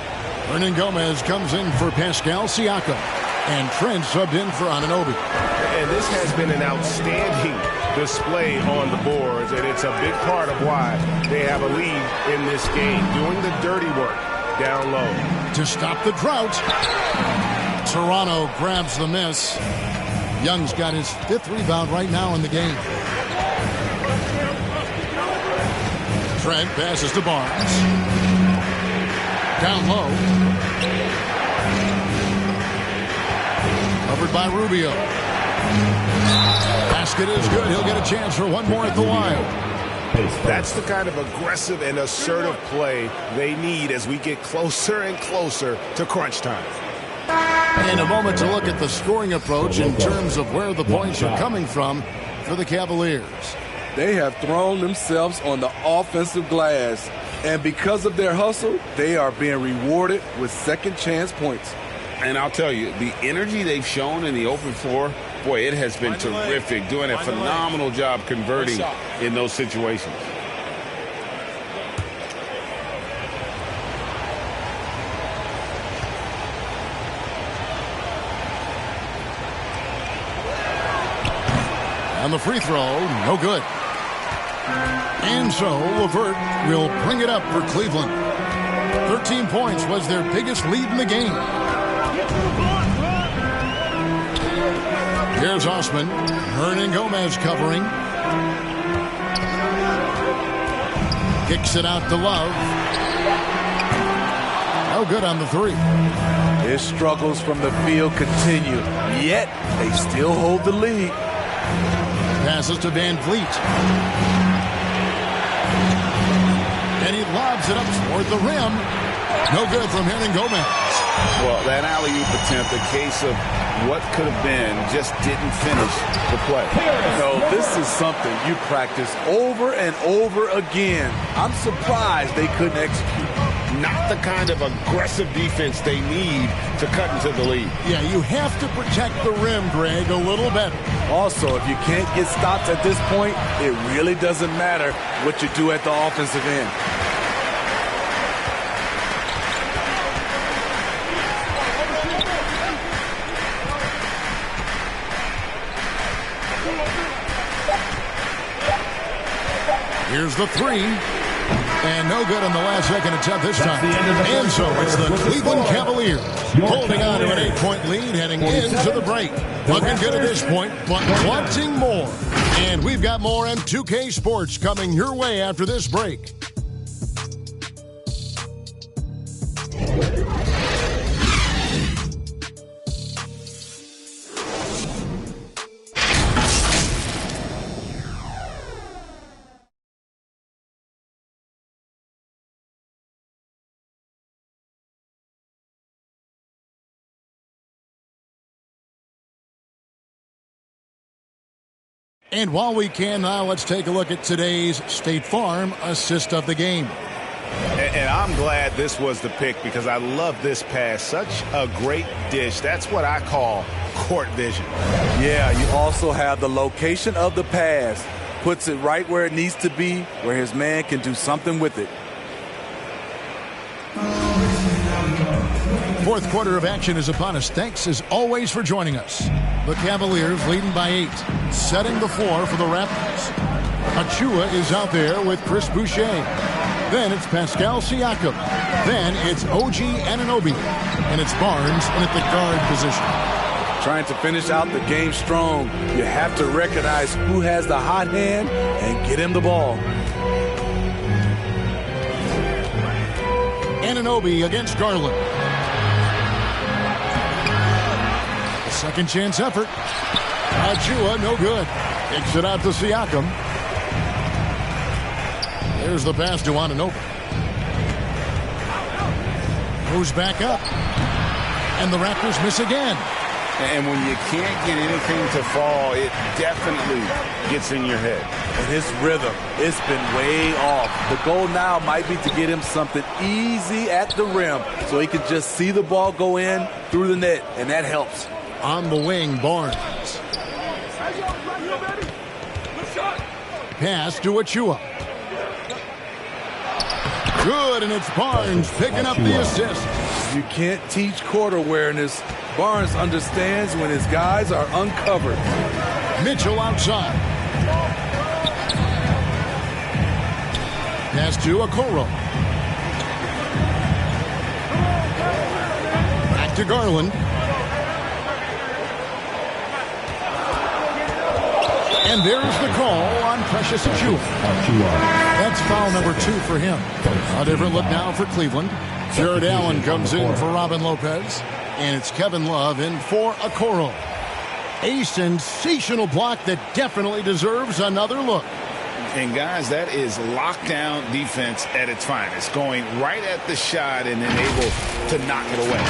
Hernan Gomez comes in for Pascal Siakam. And Trent subbed in for Anunoby. And this has been an outstanding display on the boards, and it's a big part of why they have a lead in this game, doing the dirty work down low. To stop the drought, Toronto grabs the miss. Young's got his 5th rebound right now in the game. Trent passes to Barnes. Down low. Covered by Rubio. Basket is good. He'll get a chance for one more at the line. That's the kind of aggressive and assertive play they need as we get closer and closer to crunch time. And a moment to look at the scoring approach in terms of where the points are coming from for the Cavaliers. They have thrown themselves on the offensive glass, and because of their hustle, they are being rewarded with second chance points. And I'll tell you, the energy they've shown in the open floor, boy, it has been terrific, doing a phenomenal job converting in those situations. And the free throw, no good. And so LeVert will bring it up for Cleveland. 13 points was their biggest lead in the game. Here's Osman. Hernan Gomez covering. Kicks it out to Love. No good on the three. His struggles from the field continue, yet they still hold the lead. Passes to Van Vliet. And he lobs it up toward the rim. No good from Hernan Gomez. Well, that alley-oop attempt, a case of what could have been, just didn't finish the play. No, this is something you practice over and over again. I'm surprised they couldn't execute. Not the kind of aggressive defense they need to cut into the lead. Yeah, you have to protect the rim, Greg, a little better. Also, if you can't get stops at this point, it really doesn't matter what you do at the offensive end. Here's the three. And no good on the last second attempt this time. And so it's the Cleveland Cavaliers holding on to an 8-point lead heading into the break. Looking good at this point, but wanting more. And we've got more on 2K Sports coming your way after this break. And while we can now, let's take a look at today's State Farm assist of the game. And I'm glad this was the pick because I love this pass. Such a great dish. That's what I call court vision. Yeah, you also have the location of the pass. Puts it right where it needs to be, where his man can do something with it. Fourth quarter of action is upon us. Thanks, as always, for joining us. The Cavaliers leading by 8, setting the floor for the Raptors. Achua is out there with Chris Boucher. Then it's Pascal Siakam. Then it's OG Anunoby. And it's Barnes in at the guard position. Trying to finish out the game strong, you have to recognize who has the hot hand and get him the ball. Anunoby against Garland. Second chance effort. Achua, no good. Kicks it out to Siakam. There's the pass to Anunoby. Goes back up. And the Raptors miss again. And when you can't get anything to fall, it definitely gets in your head. And his rhythm, it's been way off. The goal now might be to get him something easy at the rim so he can just see the ball go in through the net, and that helps. On the wing, Barnes. Pass to Achua. Good, and it's Barnes picking up the assist. You can't teach court awareness. Barnes understands when his guys are uncovered. Mitchell outside. Pass to Okoro. Back to Garland. And there's the call on Precious Achiuwa. That's foul number 2 for him. A different look now for Cleveland. Jared Allen comes in for Robin Lopez. And it's Kevin Love in for Okoro. A sensational block that definitely deserves another look. And guys, that is lockdown defense at its finest. Going right at the shot and then able to knock it away.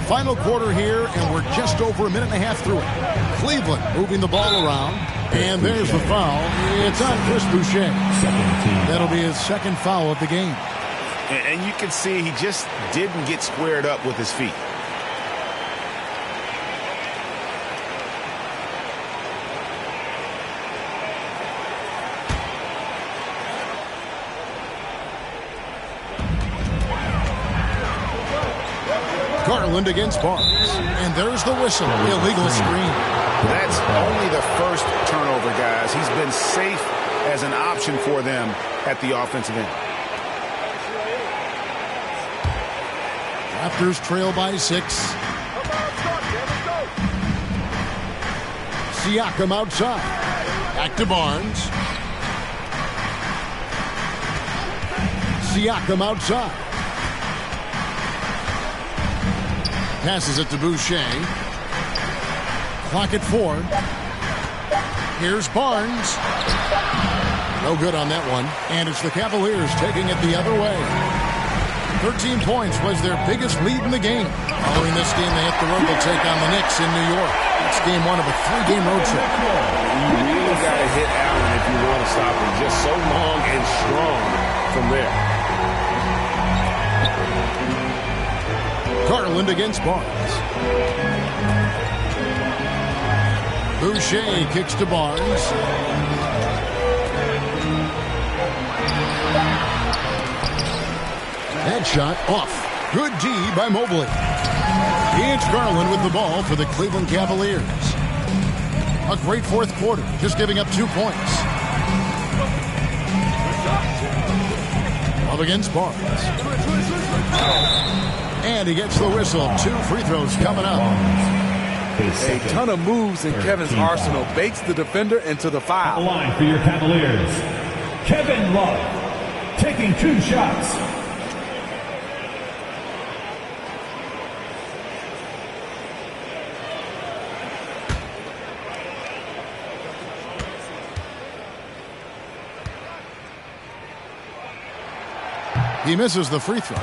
Final quarter here, and we're just over a minute and a half through it. Cleveland moving the ball around, and there's the foul. It's on Chris Boucher. That'll be his second foul of the game. And you can see he just didn't get squared up with his feet. Garland against Barnes. And there's the whistle. Illegal screen. That's only the first turnover, guys. He's been safe as an option for them at the offensive end. Raptors trail by 6. Siakam outside. Back to Barnes. Siakam outside. Passes it to Boucher. Clock at 4. Here's Barnes. No good on that one. And it's the Cavaliers taking it the other way. 13 points was their biggest lead in the game. Following this game, they hit the road to take on the Knicks in New York. It's game 1 of a 3-game road trip. You really got to hit Allen if you want to stop him. Just so long and strong from there. Garland against Barnes. Boucher kicks to Barnes. That shot off. Good D by Mobley. It's Garland with the ball for the Cleveland Cavaliers. A great fourth quarter, just giving up 2 points. Love against Barnes. And he gets the whistle. 2 free throws coming up. A ton of moves in Kevin's arsenal bakes the defender into the foul. The line for your Cavaliers. Kevin Love taking 2 shots. He misses the free throw.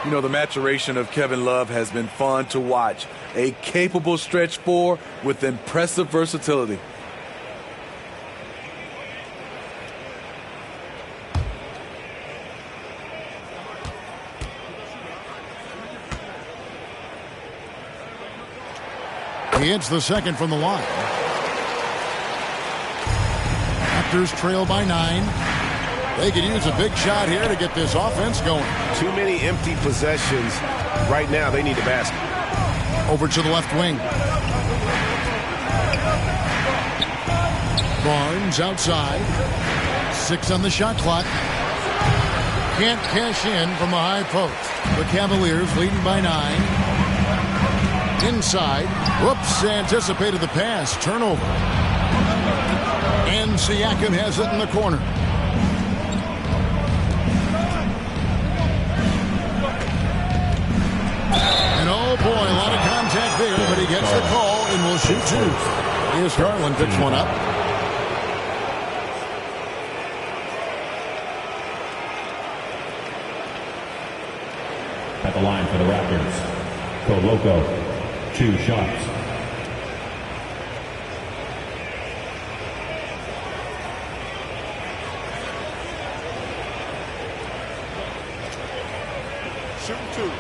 You know, the maturation of Kevin Love has been fun to watch. A capable stretch 4 with impressive versatility. He hits the second from the line. Raptors trail by 9. They could use a big shot here to get this offense going. Too many empty possessions. Right now, they need a basket. Over to the left wing. Barnes outside. 6 on the shot clock. Can't cash in from the high post. The Cavaliers leading by 9. Inside. Whoops, anticipated the pass. Turnover. And Siakam has it in the corner. And oh boy, a lot of contact there, but he gets the call and will shoot 2. Here's Garland, picks one up. At the line for the Raptors, Koloko, 2 shots. Shooting 2.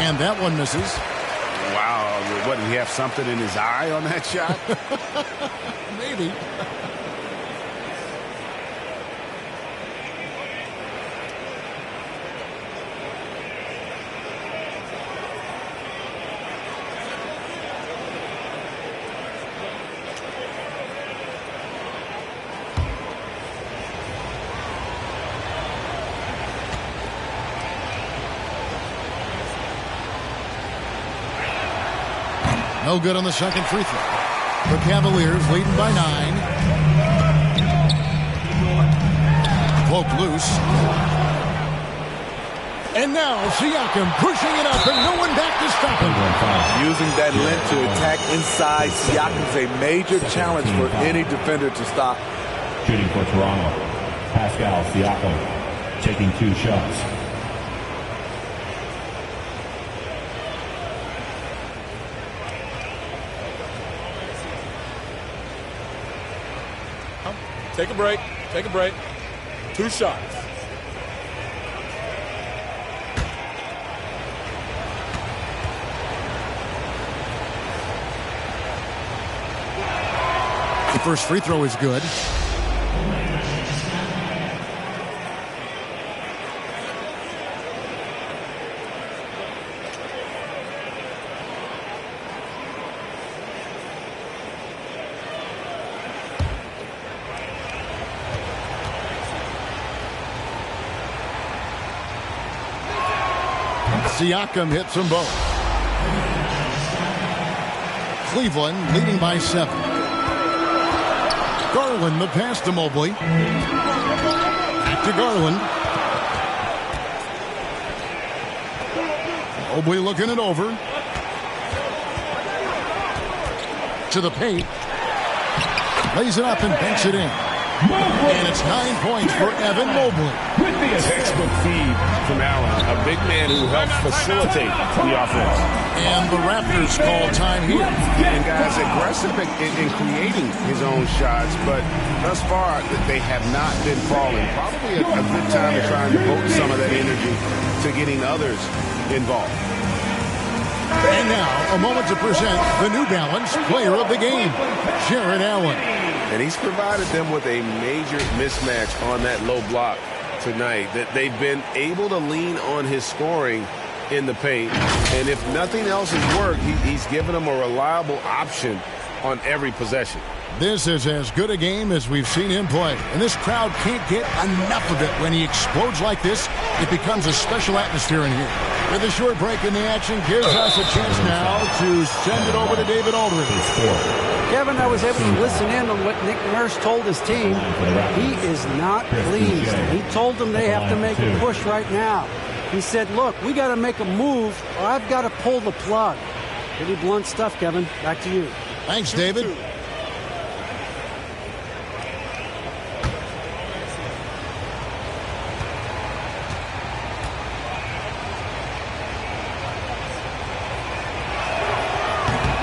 And that one misses. Wow. What, did he have something in his eye on that shot? Maybe. No good on the second free throw. The Cavaliers leading by 9. Poked loose. And now Siakam pushing it up and no one back to stop him. Using that length to attack inside, Siakam's a major challenge for any defender to stop. Shooting for Toronto, Pascal Siakam taking 2 shots. Take a break. Take a break. 2 shots. The first free throw is good. Siakam hits them both. Cleveland leading by 7. Garland the pass to Mobley. Back to Garland. Mobley looking it over. To the paint. Lays it up and banks it in. And it's 9 points for Evan Mobley. Textbook feed from Allen, a big man who helps facilitate the offense. And the Raptors call time here. And guys, aggressive in creating his own shots, but thus far they have not been falling. Probably a good time to try and devote some of that energy to getting others involved. And now, a moment to present the New Balance Player of the Game, Jared Allen. And he's provided them with a major mismatch on that low block tonight. That they've been able to lean on his scoring in the paint. And if nothing else has worked, he's given them a reliable option on every possession. This is as good a game as we've seen him play. And this crowd can't get enough of it. When he explodes like this, it becomes a special atmosphere in here. With a short break in the action, gives us a chance now to send it over to David Aldridge. Kevin, I was able to listen in on what Nick Nurse told his team. He is not pleased. He told them they have to make a push right now. He said, look, we got to make a move or I've got to pull the plug. Pretty blunt stuff, Kevin. Back to you. Thanks, David.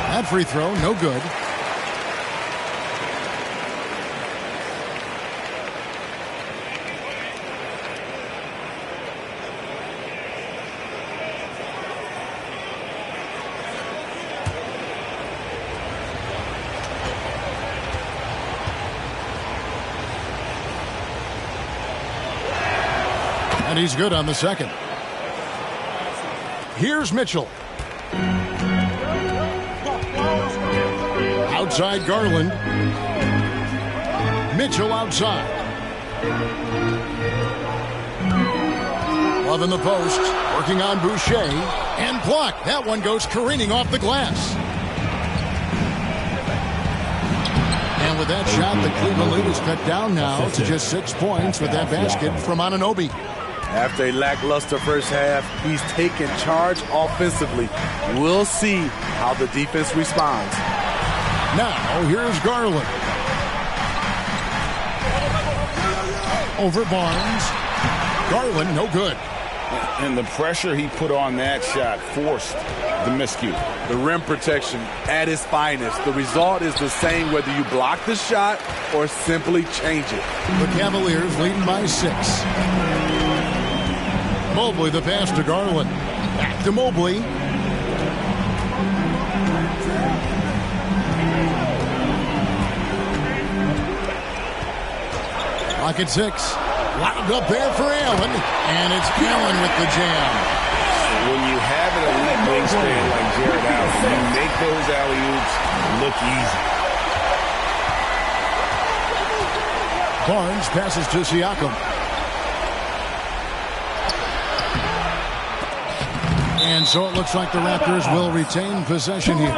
That free throw, no good. And he's good on the second. Here's Mitchell. Outside Garland. Mitchell outside. Love in the post. Working on Boucher. And blocked. That one goes careening off the glass. And with that shot, the Cleveland lead is cut down now to just 6 points with that basket from Anunoby. After a lackluster first half, he's taken charge offensively. We'll see how the defense responds. Now, here's Garland. Over Barnes. Garland, no good. And the pressure he put on that shot forced the miscue. The rim protection at its finest. The result is the same whether you block the shot or simply change it. The Cavaliers leading by 6. Mobley the pass to Garland. Back to Mobley. Rocket 6. Lobbed up there for Allen. And it's Allen with the jam. When you have an elite wingspan like Jared Allen, you make those alley-oops look easy. Barnes passes to Siakam. And so it looks like the Raptors will retain possession here.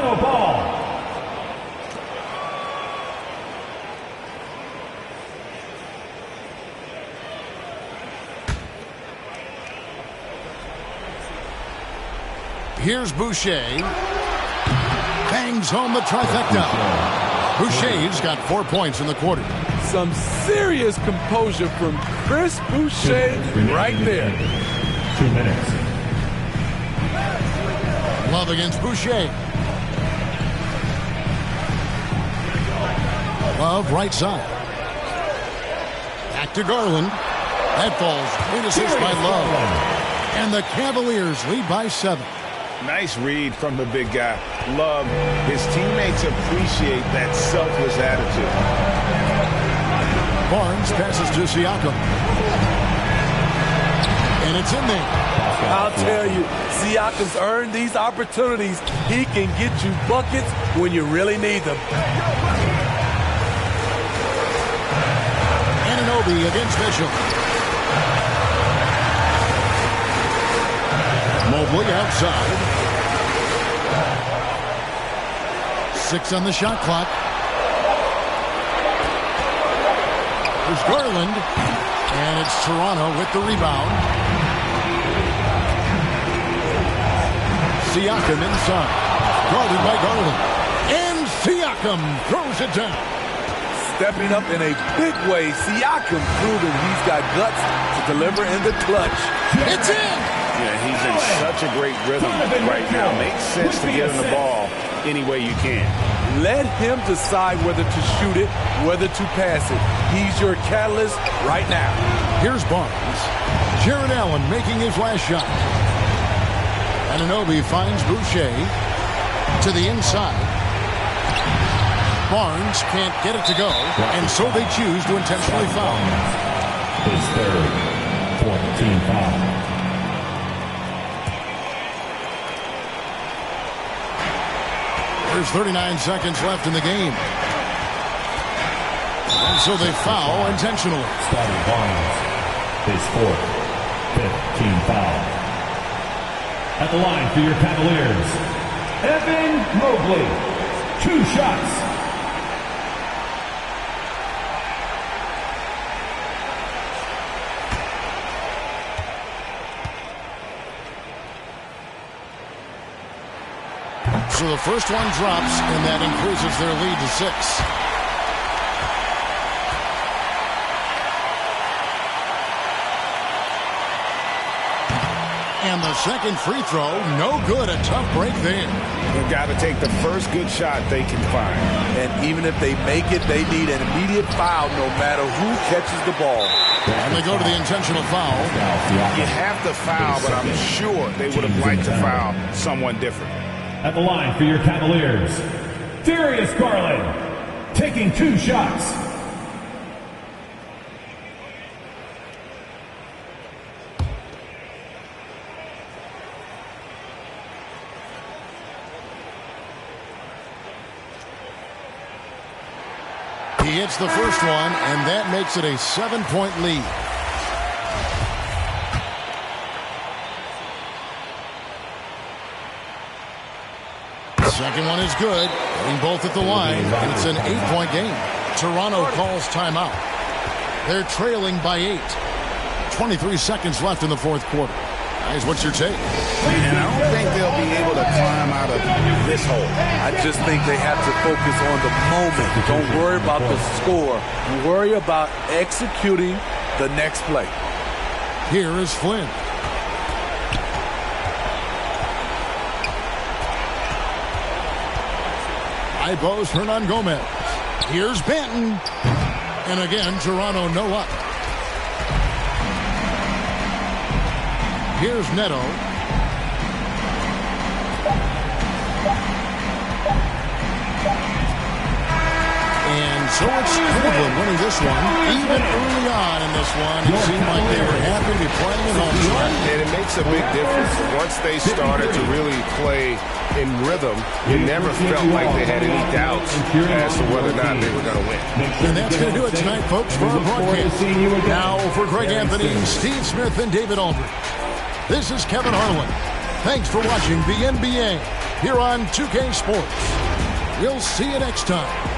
Here's Boucher. Bangs home the trifecta. Boucher's got 4 points in the quarter. Some serious composure from Chris Boucher right there. 2 minutes. Love against Boucher. Love right side. Back to Garland. That falls. Great assist by Love. And the Cavaliers lead by 7. Nice read from the big guy. Love. His teammates appreciate that selfless attitude. Barnes passes to Siakam. And it's in there. I'll tell you, Siakam's earned these opportunities. He can get you buckets when you really need them. Anunoby against Mitchell. Mobley outside. 6 on the shot clock. There's Garland. And it's Toronto with the rebound. Siakam inside. Guarded by Garland. And Siakam throws it down. Stepping up in a big way, Siakam proving he's got guts to deliver in the clutch. It's in! Yeah, he's in such a great rhythm right now. Makes sense to get him the ball any way you can. Let him decide whether to shoot it, whether to pass it. He's your catalyst right now. Here's Barnes. Jared Allen making his last shot. Anunoby finds Boucher to the inside. Barnes can't get it to go, and so they choose to intentionally foul. His third. 14 foul. There's 39 seconds left in the game. And so they foul intentionally. Scotty Barnes, his fourth, 15 foul. At the line for your Cavaliers, Evan Mobley, 2 shots. So the first one drops, and that increases their lead to 6. And the second free throw, no good. A tough break there. They've got to take the first good shot they can find. And even if they make it, they need an immediate foul no matter who catches the ball. And they go to the intentional foul. You have to foul, but I'm sure they would have liked to foul someone different. At the line for your Cavaliers, Darius Garland, taking 2 shots. He hits the first one, and that makes it a 7-point lead. Second one is good. Hitting both at the line, and it's an 8-point game. Toronto calls timeout. They're trailing by 8. 23 seconds left in the fourth quarter. Guys, what's your take? And I don't think they'll be able to climb out of this hole. I just think they have to focus on the moment. Don't worry about the score. Worry about executing the next play. Here is Flynn. Ibos Hernangomez. Here's Benton. And again, Toronto no up. Here's Neto. And so it's Cleveland winning this one. Even early on in this one, it seemed like they were happy to be playing at home tonight. And it makes a big difference. Once they started to really play in rhythm, it never felt like they had any doubts as to whether or not they were going to win. And that's going to do it tonight, folks, for our broadcast. Now for Greg Anthony, Steve Smith, and David Aldridge. This is Kevin Harlan. Thanks for watching the NBA here on 2K Sports. We'll see you next time.